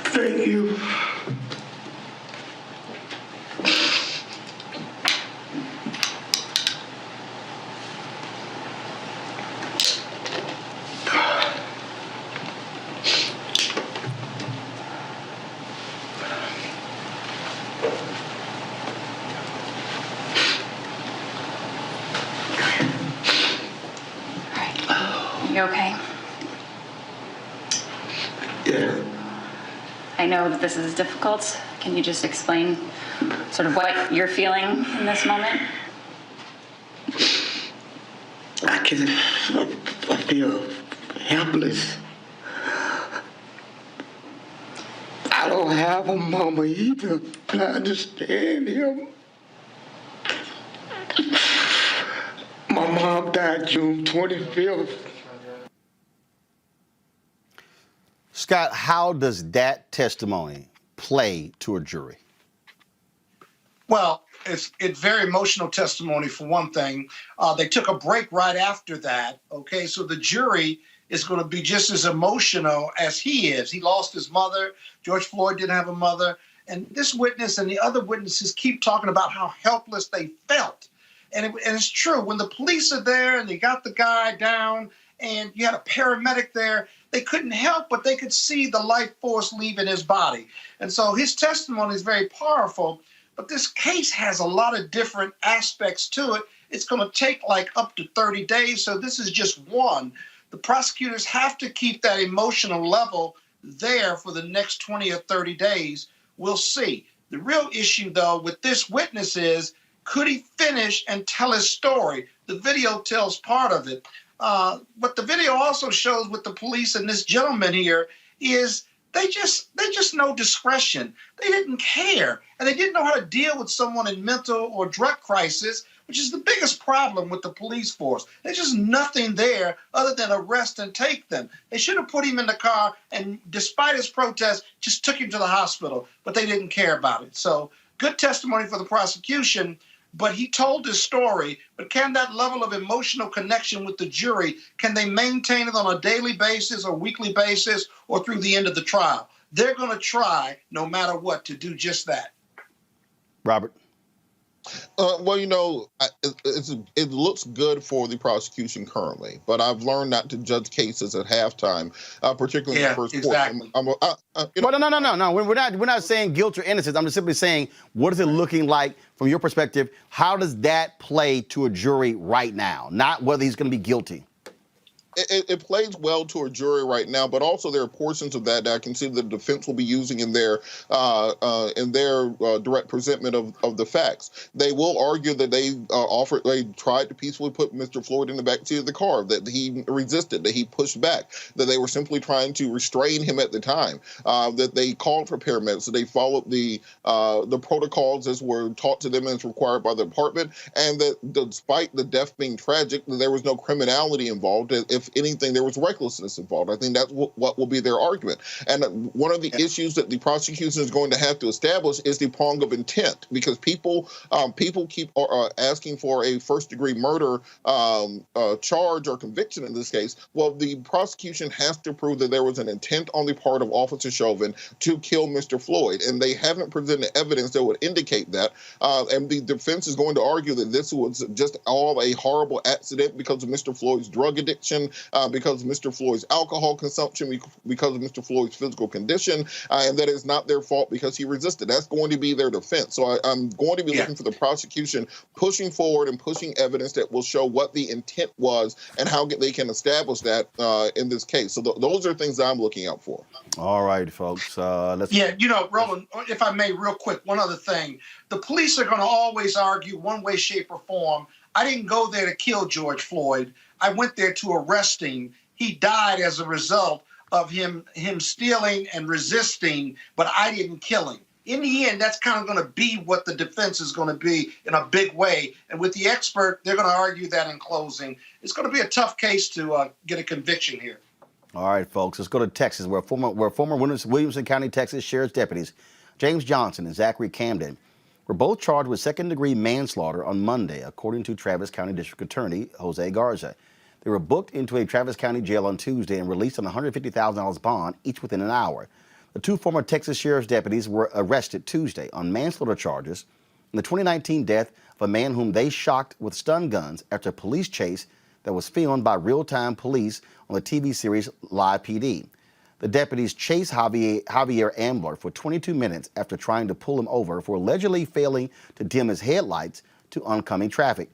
Thank you. You okay? Yeah. I know that this is difficult. Can you just explain sort of what you're feeling in this moment? I feel helpless. I don't have a mama either. I understand him. My mom died June 25th. Scott, how does that testimony play to a jury? Well, it's very emotional testimony for one thing. They took a break right after that. Okay, so the jury is going to be just as emotional as he is. He lost his mother. George Floyd didn't have a mother. And this witness and the other witnesses keep talking about how helpless they felt. And it's true. When the police are there and they got the guy down and you had a paramedic there, they couldn't help but they could see the life force leaving his body. And so his testimony is very powerful. But this case has a lot of different aspects to it. It's going to take like up to 30 days. So this is just one. The prosecutors have to keep that emotional level there for the next 20 or 30 days. We'll see. The real issue, though, with this witness is, could he finish and tell his story? The video tells part of it. What the video also shows with the police and this gentleman here is they just know discretion. They didn't care, and they didn't know how to deal with someone in mental or drug crisis, which is the biggest problem with the police force. There's just nothing there other than arrest and take them. They should have put him in the car and, despite his protest, just took him to the hospital, but they didn't care about it. So good testimony for the prosecution, but he told his story. But can that level of emotional connection with the jury, can they maintain it on a daily basis or weekly basis or through the end of the trial? They're going to try, no matter what, to do just that. Robert? Well, you know, it looks good for the prosecution currently, but I've learned not to judge cases at halftime, particularly in the first exactly. quarter. No. We're not saying guilt or innocence. I'm just simply saying, what is it looking like from your perspective? How does that play to a jury right now? Not whether he's going to be guilty. It plays well to a jury right now, but also there are portions of that I can see the defense will be using in their direct presentment of the facts. They will argue that they tried to peacefully put Mr. Floyd in the backseat of the car, that he resisted, that he pushed back, that they were simply trying to restrain him at the time, that they called for paramedics, that they followed the protocols as were taught to them as required by the department, and that despite the death being tragic, there was no criminality involved. If anything, there was recklessness involved. I think that's what will be their argument. And one of the issues that the prosecution is going to have to establish is the prong of intent, because people keep asking for a first-degree murder charge or conviction in this case. Well, the prosecution has to prove that there was an intent on the part of Officer Chauvin to kill Mr. Floyd, and they haven't presented evidence that would indicate that. And the defense is going to argue that this was just all a horrible accident because of Mr. Floyd's drug addiction, because of Mr. Floyd's alcohol consumption, because of Mr. Floyd's physical condition, and that it's not their fault because he resisted. That's going to be their defense. So I'm going to be looking for the prosecution pushing forward and pushing evidence that will show what the intent was and how they can establish that in this case. So those are things that I'm looking out for. All right, folks. Let's. Yeah, you know, Roland, if I may, real quick, one other thing. The police are going to always argue one way, shape, or form. I didn't go there to kill George Floyd. I went there to arrest him. He died as a result of him stealing and resisting, but I didn't kill him. In the end, that's kind of going to be what the defense is going to be in a big way. And with the expert, they're going to argue that in closing. It's going to be a tough case to get a conviction here. All right, folks, let's go to Texas, where former Williamson County, Texas Sheriff's deputies James Johnson and Zachary Camden were both charged with second-degree manslaughter on Monday, according to Travis County District Attorney Jose Garza. They were booked into a Travis County jail on Tuesday and released on a $150,000 bond, each within an hour. The two former Texas Sheriff's deputies were arrested Tuesday on manslaughter charges in the 2019 death of a man whom they shocked with stun guns after a police chase that was filmed by real-time police on the TV series Live PD. The deputies chased Javier Ambler for 22 minutes after trying to pull him over for allegedly failing to dim his headlights to oncoming traffic.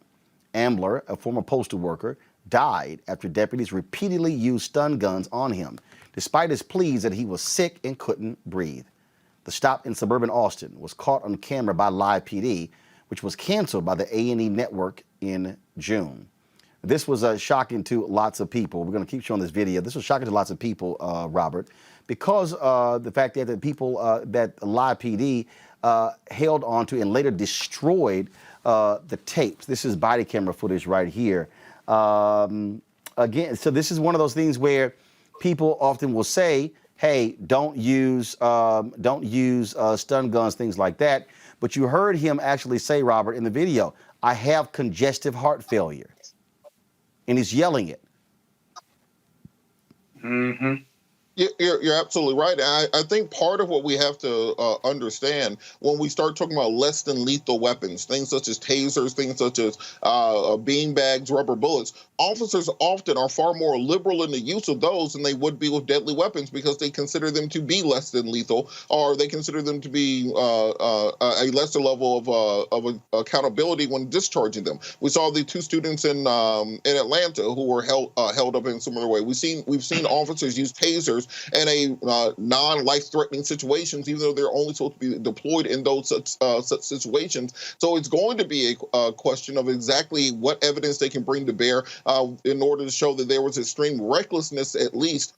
Ambler, a former postal worker, died after deputies repeatedly used stun guns on him, despite his pleas that he was sick and couldn't breathe. The stop in suburban Austin was caught on camera by Live PD, which was canceled by the A&E network in June. This was shocking to lots of people. We're going to keep showing this video. This was shocking to lots of people, Robert, because the fact that the people that Live PD held onto and later destroyed the tapes. This is body camera footage right here. Again, so this is one of those things where people often will say, hey, don't use stun guns, things like that. But you heard him actually say, Robert, in the video, I have congestive heart failure. And he's yelling it. Mm-hmm. You're absolutely right. I think part of what we have to understand when we start talking about less than lethal weapons, things such as tasers, things such as bean bags, rubber bullets, officers often are far more liberal in the use of those than they would be with deadly weapons because they consider them to be less than lethal, or they consider them to be a lesser level of accountability when discharging them. We saw the two students in Atlanta who were held up in a similar way. We've seen officers use tasers in a non-life-threatening situations, even though they're only supposed to be deployed in those such situations. So it's going to be a question of exactly what evidence they can bring to bear in order to show that there was extreme recklessness, at least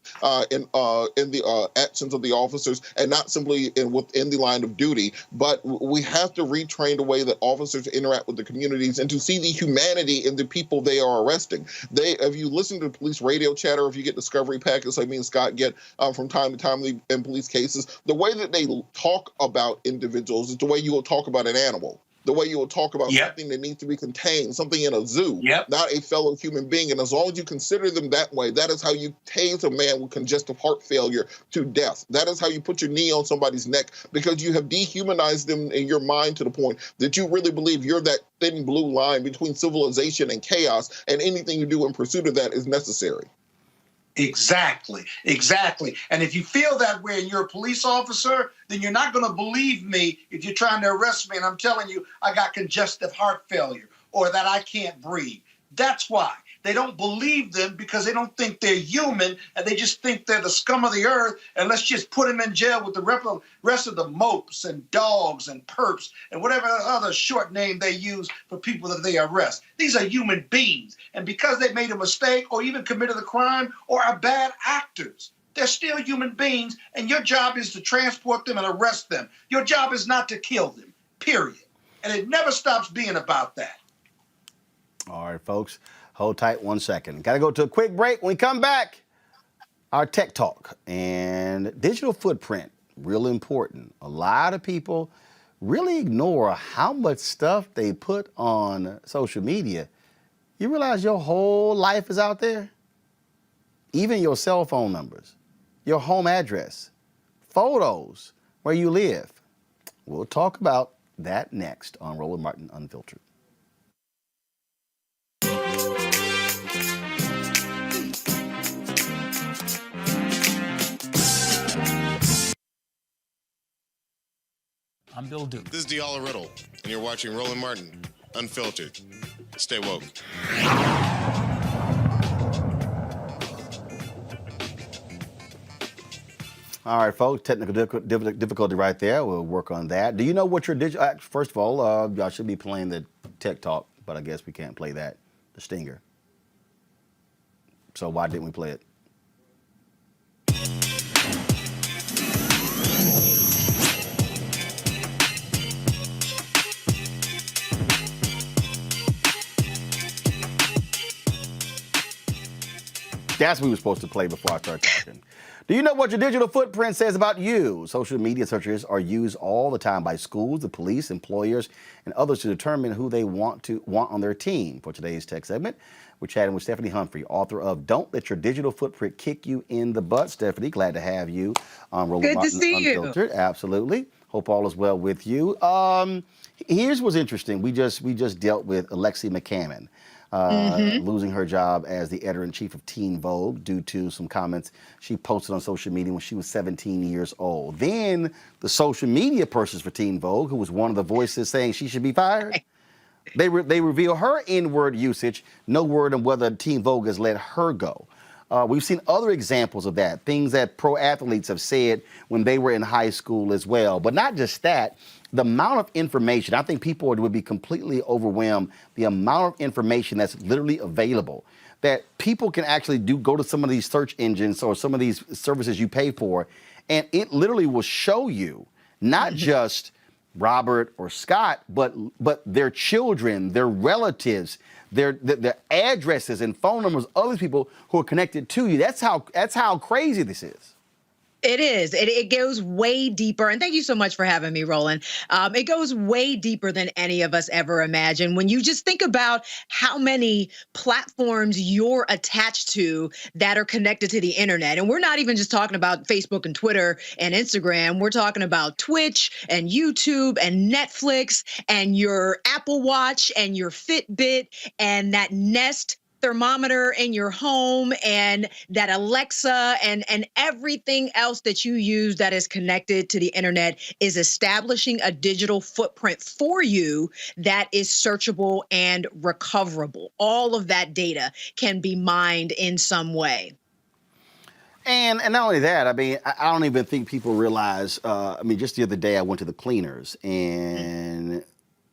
in the actions of the officers, and not simply within the line of duty. But we have to retrain the way that officers interact with the communities and to see the humanity in the people they are arresting. If you listen to police radio chatter, if you get discovery packets like me and Scott get from time to time in police cases, the way that they talk about individuals is the way you will talk about an animal, the way you will talk about something that needs to be contained, something in a zoo, not a fellow human being. And as long as you consider them that way, that is how you tase a man with congestive heart failure to death. That is how you put your knee on somebody's neck, because you have dehumanized them in your mind to the point that you really believe you're that thin blue line between civilization and chaos, and anything you do in pursuit of that is necessary. Exactly. And if you feel that way and you're a police officer, then you're not going to believe me if you're trying to arrest me and I'm telling you I got congestive heart failure or that I can't breathe. That's why. They don't believe them because they don't think they're human, and they just think they're the scum of the earth, and let's just put them in jail with the rest of the mopes and dogs and perps and whatever other short name they use for people that they arrest. These are human beings, and because they made a mistake or even committed a crime or are bad actors, they're still human beings, and your job is to transport them and arrest them. Your job is not to kill them, period. And it never stops being about that. All right, folks. Hold tight 1 second. Got to go to a quick break. When we come back, our tech talk and digital footprint, real important. A lot of people really ignore how much stuff they put on social media. You realize your whole life is out there? Even your cell phone numbers, your home address, photos, where you live. We'll talk about that next on Roland Martin Unfiltered. I'm Bill Duke. This is Diala Riddle, and you're watching Roland Martin Unfiltered. Stay woke. All right, folks, technical difficulty right there. We'll work on that. Do you know what your digital... First of all, y'all should be playing the tech talk, but I guess we can't play that, the stinger. So why didn't we play it? That's what we were supposed to play before I start talking. Do you know what your digital footprint says about you? Social media searches are used all the time by schools, the police, employers, and others to determine who they want on their team. For today's tech segment, we're chatting with Stephanie Humphrey, author of Don't Let Your Digital Footprint Kick You in the Butt. Stephanie, glad to have you on Roland Martin Unfiltered. Absolutely. Hope all is well with you. Here's what's interesting. We just dealt with Alexi McCammon. Losing her job as the editor-in-chief of Teen Vogue due to some comments she posted on social media when she was 17 years old. Then the social media persons for Teen Vogue, who was one of the voices saying she should be fired, they reveal her N-word usage. No word on whether Teen Vogue has let her go. We've seen other examples of that, things that pro athletes have said when they were in high school as well. But not just that. The amount of information, I think people would be completely overwhelmed, the amount of information that's literally available, that people can actually go to some of these search engines or some of these services you pay for, and it literally will show you not just Robert or Scott, but their children, their relatives, their addresses and phone numbers, other people who are connected to you. That's how crazy this is. It is. It goes way deeper. And thank you so much for having me, Roland. It goes way deeper than any of us ever imagined. When you just think about how many platforms you're attached to that are connected to the internet. And we're not even just talking about Facebook and Twitter and Instagram. We're talking about Twitch and YouTube and Netflix and your Apple Watch and your Fitbit and that Nest thermometer in your home and that Alexa and everything else that you use that is connected to the internet is establishing a digital footprint for you that is searchable and recoverable. All of that data can be mined in some way. And not only that, I mean, I don't even think people realize, just the other day I went to the cleaners and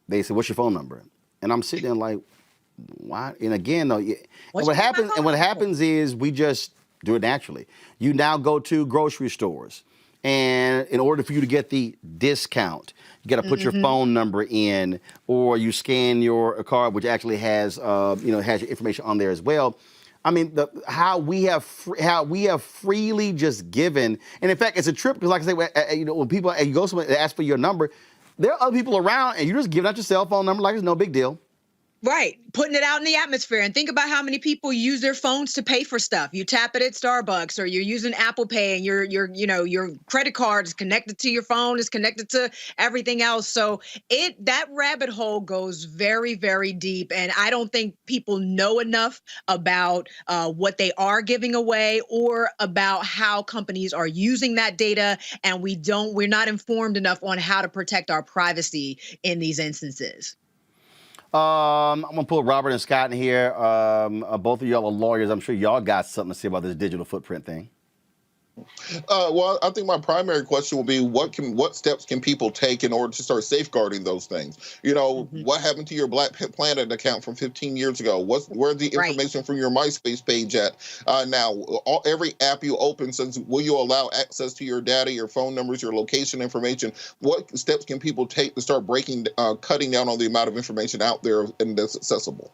they said, "What's your phone number?" And I'm sitting there like, why? And again, though, what happens is we just do it naturally. You now go to grocery stores, and in order for you to get the discount, you got to put your phone number in, or you scan your card, which actually has has your information on there as well. I mean, how we have freely just given, and in fact, it's a trip because, like I say, when people you go somewhere and ask for your number, there are other people around, and you're just giving out your cell phone number like it's no big deal. Right. Putting it out in the atmosphere. And think about how many people use their phones to pay for stuff. You tap it at Starbucks or you're using Apple Pay and your credit card is connected to your phone, is connected to everything else. So that rabbit hole goes very, very deep. And I don't think people know enough about what they are giving away or about how companies are using that data. And we're not informed enough on how to protect our privacy in these instances. I'm going to pull Robert and Scott in here. Both of y'all are lawyers. I'm sure y'all got something to say about this digital footprint thing. Well, I think my primary question will be what steps can people take in order to start safeguarding those things? What happened to your Black Planet account from 15 years ago? Where's the information from your MySpace page at? Now, every app you open says, will you allow access to your data, your phone numbers, your location information? What steps can people take to start cutting down on the amount of information out there and that's accessible?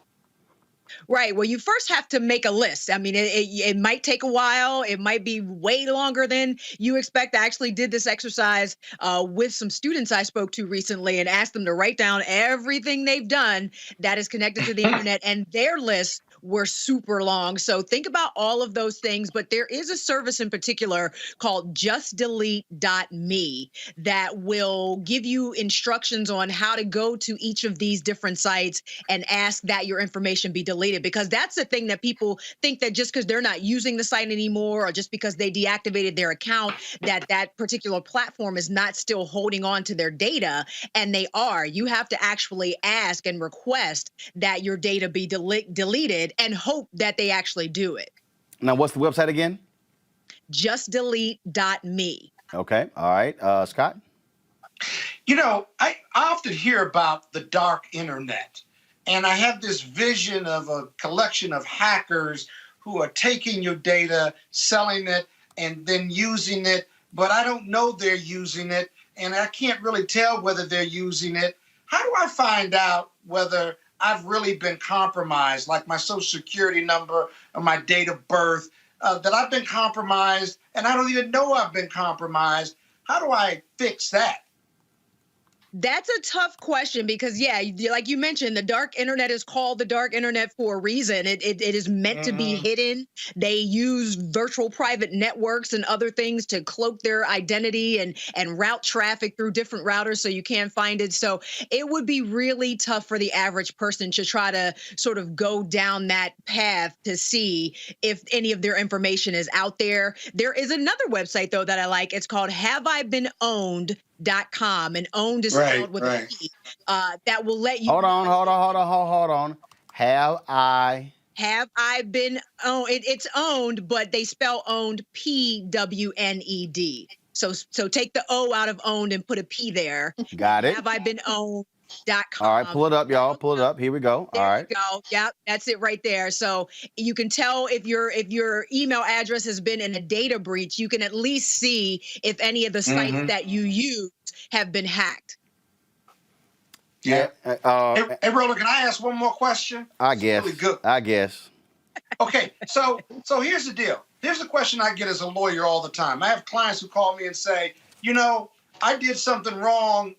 Right. Well, you first have to make a list. I mean, it might take a while. It might be way longer than you expect. I actually did this exercise with some students I spoke to recently and asked them to write down everything they've done that is connected to the internet, and their lists were super long. So think about all of those things. But there is a service in particular called justdelete.me that will give you instructions on how to go to each of these different sites and ask that your information be deleted. Because that's the thing that people think, that just because they're not using the site anymore or just because they deactivated their account, that particular platform is not still holding on to their data. And they are. You have to actually ask and request that your data be deleted and hope that they actually do it. Now, what's the website again? Justdelete.me. Okay. All right. Scott? I often hear about the dark internet. And I have this vision of a collection of hackers who are taking your data, selling it, and then using it. But I don't know they're using it, and I can't really tell whether they're using it. How do I find out whether I've really been compromised, like my social security number or my date of birth? that I've been compromised and I don't even know I've been compromised. How do I fix that? That's a tough question because, yeah, like you mentioned, the dark internet is called the dark internet for a reason. It is meant to be hidden. They use virtual private networks and other things to cloak their identity and route traffic through different routers so you can't find it. So it would be really tough for the average person to try to sort of go down that path to see if any of their information is out there. There is another website, though, that I like. It's called HaveIBeenOwned.com, and owned is spelled with a P. That will let you Hold on. Have I been owned? It's owned, but they spell owned PWNED. So take the O out of owned and put a P there. got it? HaveIBeenOwned.com. All right, pull it up, y'all. Pull it up. Here we go. There All right. you go. Yep, that's it right there. So you can tell if your email address has been in a data breach. You can at least see if any of the sites that you use have been hacked. Yeah. Hey, Roland, can I ask one more question? I guess. Really good. I guess. Okay, so here's the deal. Here's the question I get as a lawyer all the time. I have clients who call me and say, you know, I did something wrong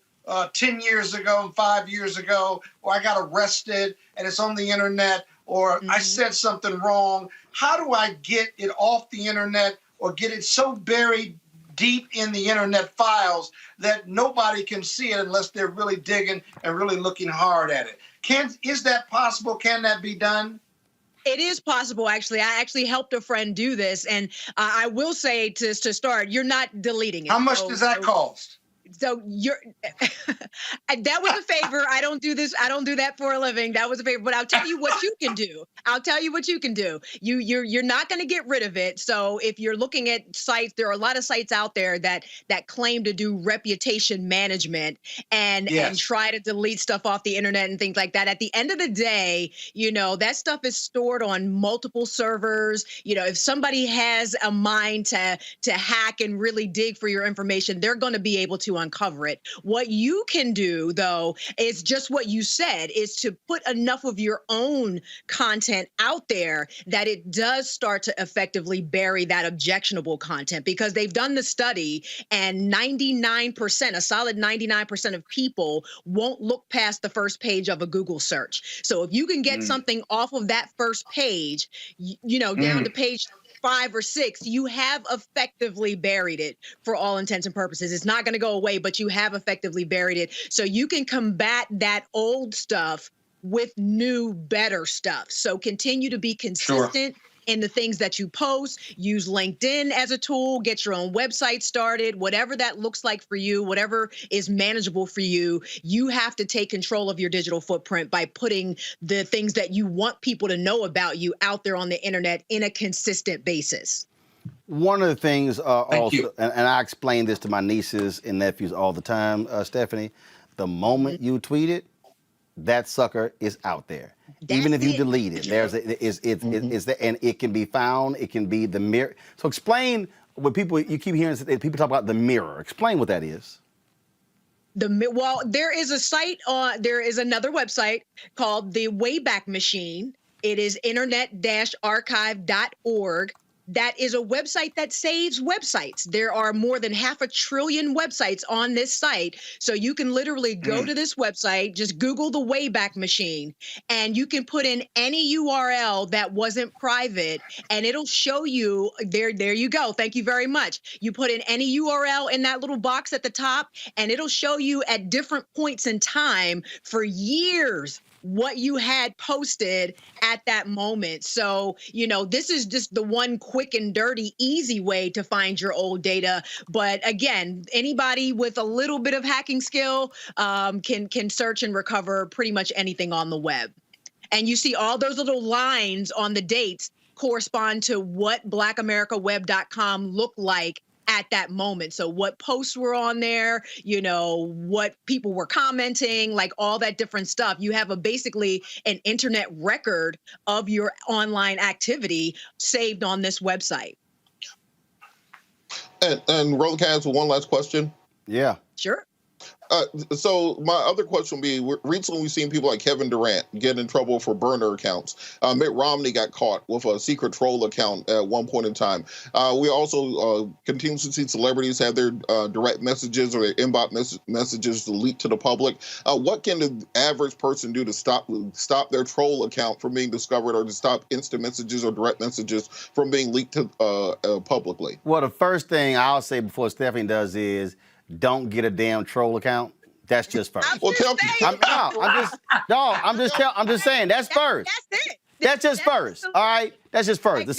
10 years ago and 5 years ago, or I got arrested and it's on the internet, or I said something wrong. How do I get it off the internet or get it so buried deep in the internet files that nobody can see it unless they're really digging and really looking hard at it? Is that possible? Can that be done? It is possible, actually. I actually helped a friend do this, and I will say to start, you're not deleting it. How much does that cost? So that was a favor. I don't do this. I don't do that for a living. That was a favor. But I'll tell you what you can do. You're not going to get rid of it. So if you're looking at sites, there are a lot of sites out there that claim to do reputation management and try to delete stuff off the internet and things like that. At the end of the day, you know, that stuff is stored on multiple servers. You know, if somebody has a mind to hack and really dig for your information, they're going to be able to uncover it. What you can do, though, is just what you said, is to put enough of your own content out there that it does start to effectively bury that objectionable content, because they've done the study and 99%, a solid 99% of people won't look past the first page of a Google search. So if you can get something off of that first page, you know, down to page 5 or 6, you have effectively buried it for all intents and purposes. It's not going to go away, but you have effectively buried it. So you can combat that old stuff with new, better stuff. So continue to be consistent in the things that you post. Use LinkedIn as a tool, get your own website started, whatever that looks like for you, whatever is manageable for you. You have to take control of your digital footprint by putting the things that you want people to know about you out there on the internet in a consistent basis. One of the things also, and I explain this to my nieces and nephews all the time, Stephanie, the moment you tweet it, that sucker is out there. Even if you delete it, and it can be found. It can be the mirror. So explain what people, you keep hearing people talk about the mirror. Explain what that is. Well, there is a site there is another website called the Wayback Machine. It is internet-archive.org. That is a website that saves websites. There are more than 500 billion websites on this site. So you can literally go to this website, just Google the Wayback Machine, and you can put in any URL that wasn't private, and it'll show you, there you go. Thank you very much. You put in any URL in that little box at the top, and it'll show you at different points in time for years what you had posted at that moment. So, you know, this is just the one quick and dirty, easy way to find your old data. But again, anybody with a little bit of hacking skill can search and recover pretty much anything on the web. And you see all those little lines on the dates correspond to what blackamericaweb.com looked like at that moment. So what posts were on there, you know, what people were commenting, like all that different stuff. You have basically an internet record of your online activity saved on this website. And Roland, can I ask one last question? Yeah. Sure. So my other question would be: recently, we've seen people like Kevin Durant get in trouble for burner accounts. Mitt Romney got caught with a secret troll account at one point in time. We also continue to see celebrities have their direct messages or their inbox messages leaked to the public. What can the average person do to stop their troll account from being discovered, or to stop instant messages or direct messages from being leaked to publicly? Well, the first thing I'll say before Stephanie does is don't get a damn troll account. That's just first. Well, I'm just saying that's first. That's it. That's just first. All right, that's just first. The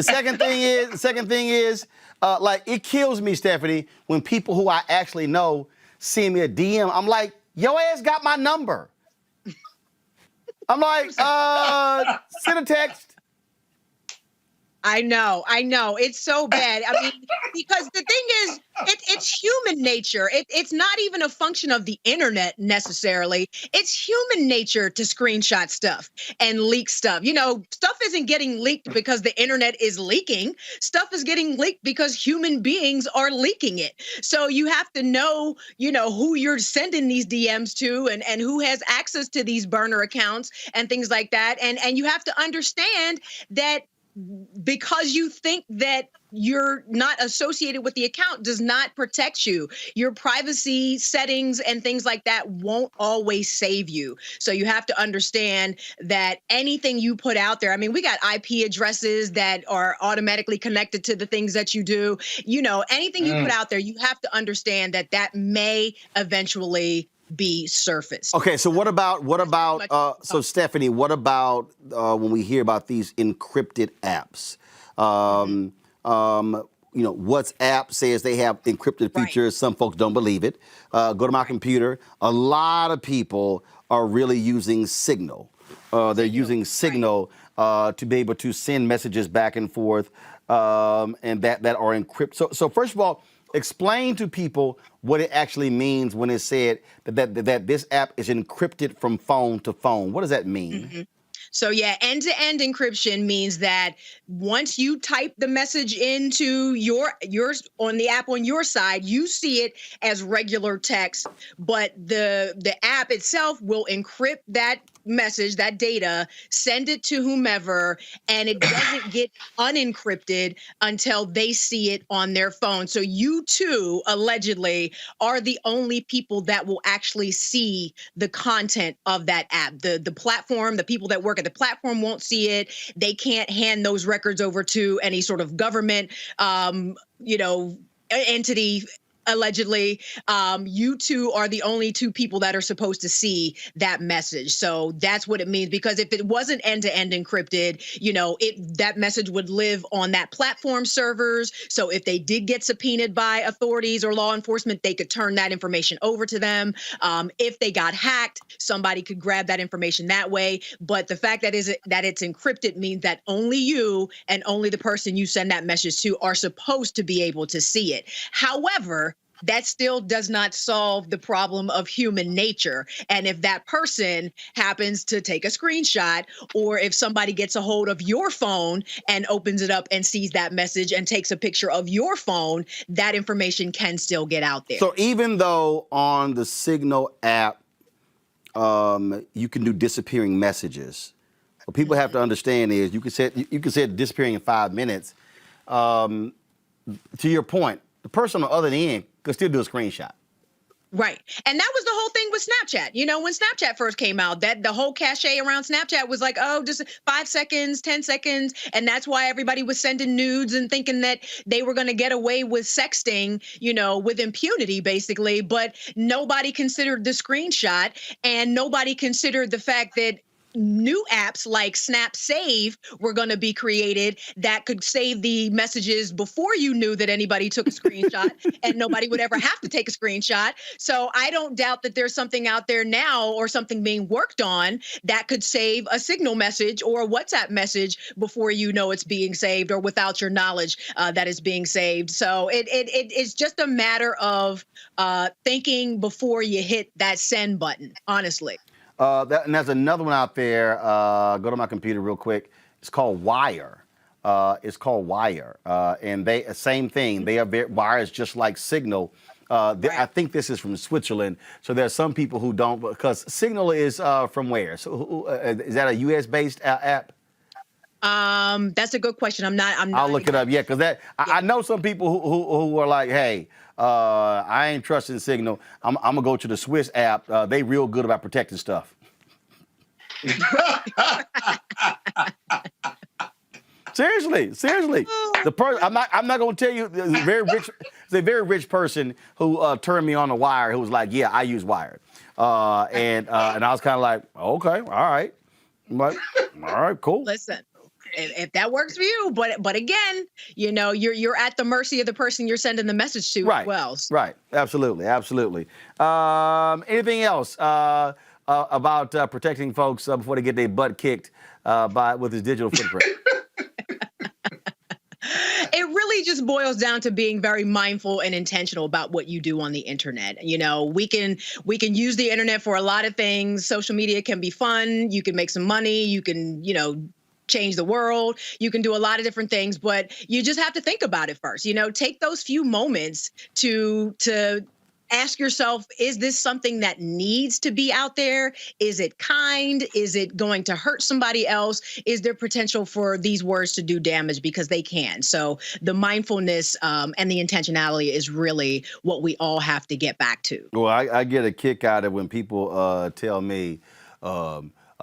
second thing is, like, it kills me, Stephanie, when people who I actually know send me a DM. I'm like, your ass got my number. I'm like, send a text. I know. It's so bad. I mean, because the thing is, it's human nature. It's not even a function of the internet necessarily. It's human nature to screenshot stuff and leak stuff. You know, stuff isn't getting leaked because the internet is leaking. Stuff is getting leaked because human beings are leaking it. So you have to know, who you're sending these DMs to and who has access to these burner accounts and things like that. And you have to understand that because you think that you're not associated with the account does not protect you. Your privacy settings and things like that won't always save you. So you have to understand that anything you put out there, I mean, we got IP addresses that are automatically connected to the things that you do. Anything you put out there, you have to understand that may eventually be surfaced. Okay, so what about so Stephanie, what about when we hear about these encrypted apps? WhatsApp says they have encrypted features. Right. Some folks don't believe it. Go to my computer. A lot of people are really using Signal. They're using Signal to be able to send messages back and forth, and that are encrypted. So first of all, explain to people what it actually means when it said that this app is encrypted from phone to phone. What does that mean? Mm-hmm. So yeah, end-to-end encryption means that once you type the message into yours on the app on your side, you see it as regular text, but the app itself will encrypt that message, that data, send it to whomever, and it doesn't get unencrypted until they see it on their phone. So you too, allegedly, are the only people that will actually see the content of that app. The platform, the people that work at the platform won't see it. They can't hand those records over to any sort of government, entity. Allegedly, you two are the only two people that are supposed to see that message. So that's what it means, because if it wasn't end-to-end encrypted, that message would live on that platform servers. So if they did get subpoenaed by authorities or law enforcement, they could turn that information over to them. If they got hacked, somebody could grab that information that way. But the fact that it's encrypted means that only you and only the person you send that message to are supposed to be able to see it. However, that still does not solve the problem of human nature. And if that person happens to take a screenshot, or if somebody gets a hold of your phone and opens it up and sees that message and takes a picture of your phone, that information can still get out there. So even though on the Signal app, you can do disappearing messages, what people have to understand is you can set disappearing in 5 minutes. To your point, the person on the other end could still do a screenshot. Right. And that was the whole thing with Snapchat. When Snapchat first came out, that the whole cachet around Snapchat was like, oh, just 5 seconds, 10 seconds. And that's why everybody was sending nudes and thinking that they were going to get away with sexting, with impunity, basically. But nobody considered the screenshot, and nobody considered the fact that new apps like Snap Save were going to be created that could save the messages before you knew that anybody took a screenshot, and nobody would ever have to take a screenshot. So I don't doubt that there's something out there now, or something being worked on, that could save a Signal message or a WhatsApp message before you know it's being saved, or without your knowledge that it's being saved. So it's just a matter of thinking before you hit that send button, honestly. And there's another one out there. Go to my computer real quick. It's called Wire. And they same thing. Wire is just like Signal, I think this is from Switzerland. So there are some people who don't, because Signal is from where? So is that a U.S.-based app? That's a good question. I'm not. I'll look it up. Yeah, because I know some people who are like, hey, I ain't trusting Signal. I'm gonna go to the Swiss app. They real good about protecting stuff. Seriously. I'm not gonna tell you. There's a very rich person who turned me on the Wire. Who was like, yeah, I use Wired, and I was kind of like, okay, all right. I'm like, all right, cool. Listen, if that works for you, but again, you're at the mercy of the person you're sending the message to as well. Right. Absolutely. Anything else about protecting folks before they get their butt kicked with his digital footprint? It really just boils down to being very mindful and intentional about what you do on the internet. We can use the internet for a lot of things. Social media can be fun. You can make some money. You can, change the world. You can do a lot of different things, but you just have to think about it first. Take those few moments to ask yourself, is this something that needs to be out there? Is it kind? Is it going to hurt somebody else? Is there potential for these words to do damage? Because they can. So the mindfulness and the intentionality is really what we all have to get back to. Well, I get a kick out of when people tell me,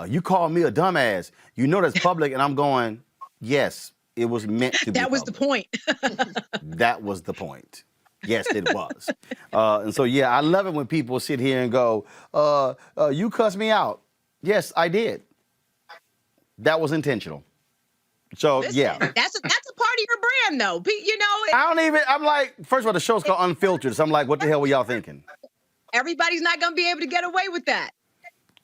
you call me a dumbass. That's public. And I'm going, yes, it was meant to be That was public. the point. That was the point. Yes, it was. And so, yeah, I love it when people sit here and go, you cussed me out. Yes, I did. That was intentional. So, Listen, yeah. That's a part of your brand, though. I'm like, first of all, the show's called Unfiltered. So I'm like, what the hell were y'all thinking? Everybody's not going to be able to get away with that.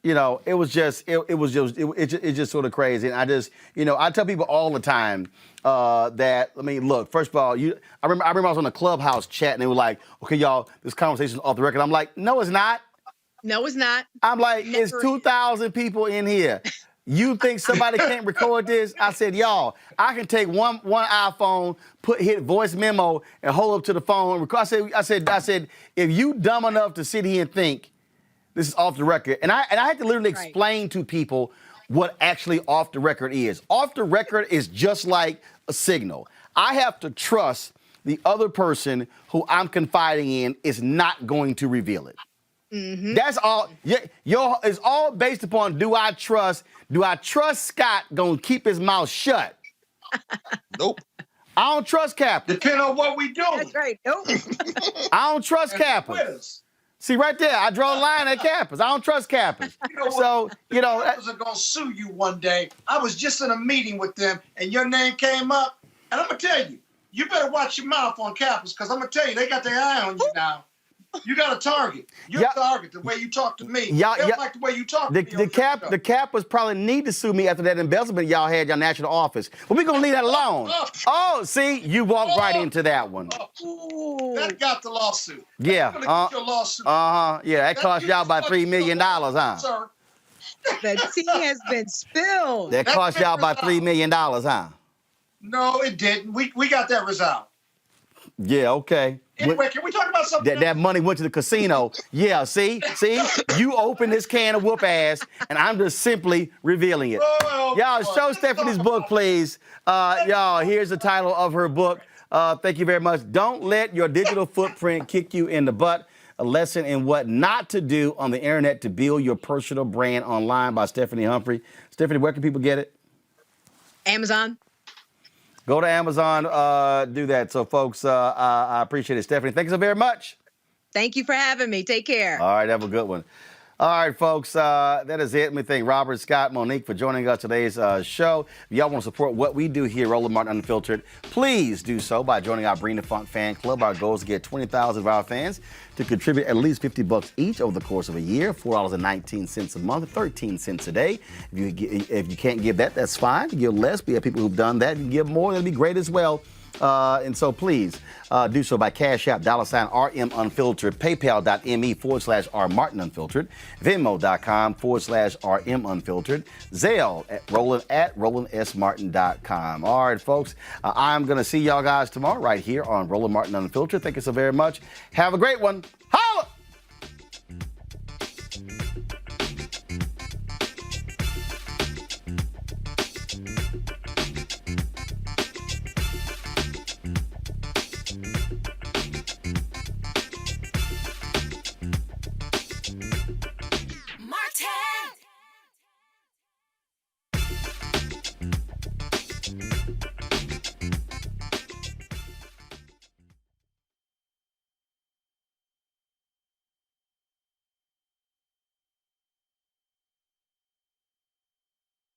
It was just sort of crazy. And I just, I tell people all the time that, look, first of all, I remember I was on the Clubhouse chat and they were like, okay, y'all, this conversation's off the record. I'm like, no, it's not. No, it's not. I'm like, it's 2,000 people in here. You think somebody can't record this? I said, y'all, I can take one iPhone, hit voice memo and hold up to the phone and record. I said, if you dumb enough to sit here and think this is off the record, and I had to literally explain to people what actually off the record is. Off the record is just like a signal. I have to trust the other person who I'm confiding in is not going to reveal it. Mm-hmm. That's all. It's all based upon do I trust Scott gonna keep his mouth shut? Nope. I don't trust Kappa. Depending on what we do. That's right. Nope. I don't trust Kappa. See, right there, I draw a line at Kappas. I don't trust Kappas. Kappas are going to sue you one day. I was just in a meeting with them, and your name came up. And I'm going to tell you, you better watch your mouth on Kappas, because I'm going to tell you, they got their eye on you now. You got a target. You're a target, the way you talk to me. They don't like the way you talk to me. The Kappas probably need to sue me after that embezzlement y'all had your national office. But we're going to leave that alone. See, you walked right into that one. That got the lawsuit. Yeah. Get your lawsuit. Yeah, that cost y'all about $3 million, huh? Sir. The tea has been spilled. That cost y'all about $3 million, huh? No, it didn't. We got that resolved. Yeah, okay. Anyway, can we talk about something that money went to the casino. Yeah, see? You open this can of whoop ass, and I'm just simply revealing it. Y'all, show Stephanie's book, please. Y'all, here's the title of her book. Thank you very much. Don't let your digital footprint kick you in the butt. A lesson in what not to do on the internet to build your personal brand online by Stephanie Humphrey. Stephanie, where can people get it? Amazon. Go to Amazon, do that. So, folks, I appreciate it. Stephanie, thank you so very much. Thank you for having me. Take care. All right, have a good one. All right, folks, that is it. Let me thank Robert, Scott, Monique for joining us today's show. If y'all want to support what we do here, Roland Martin Unfiltered, please do so by joining our Bring the Funk fan club. Our goal is to get 20,000 of our fans to contribute at least $50 each over the course of a year, $4.19 a month, 13 cents a day. If you can't give that, that's fine. You give less. We have people who've done that. You give more, that'd be great as well. And so please do so by Cash App, $RM Unfiltered, PayPal.me/R Martin Unfiltered, Venmo.com/RM Unfiltered, Zelle at RolandSMartin.com. All right, folks, I'm going to see y'all guys tomorrow right here on Roland Martin Unfiltered. Thank you so very much. Have a great one.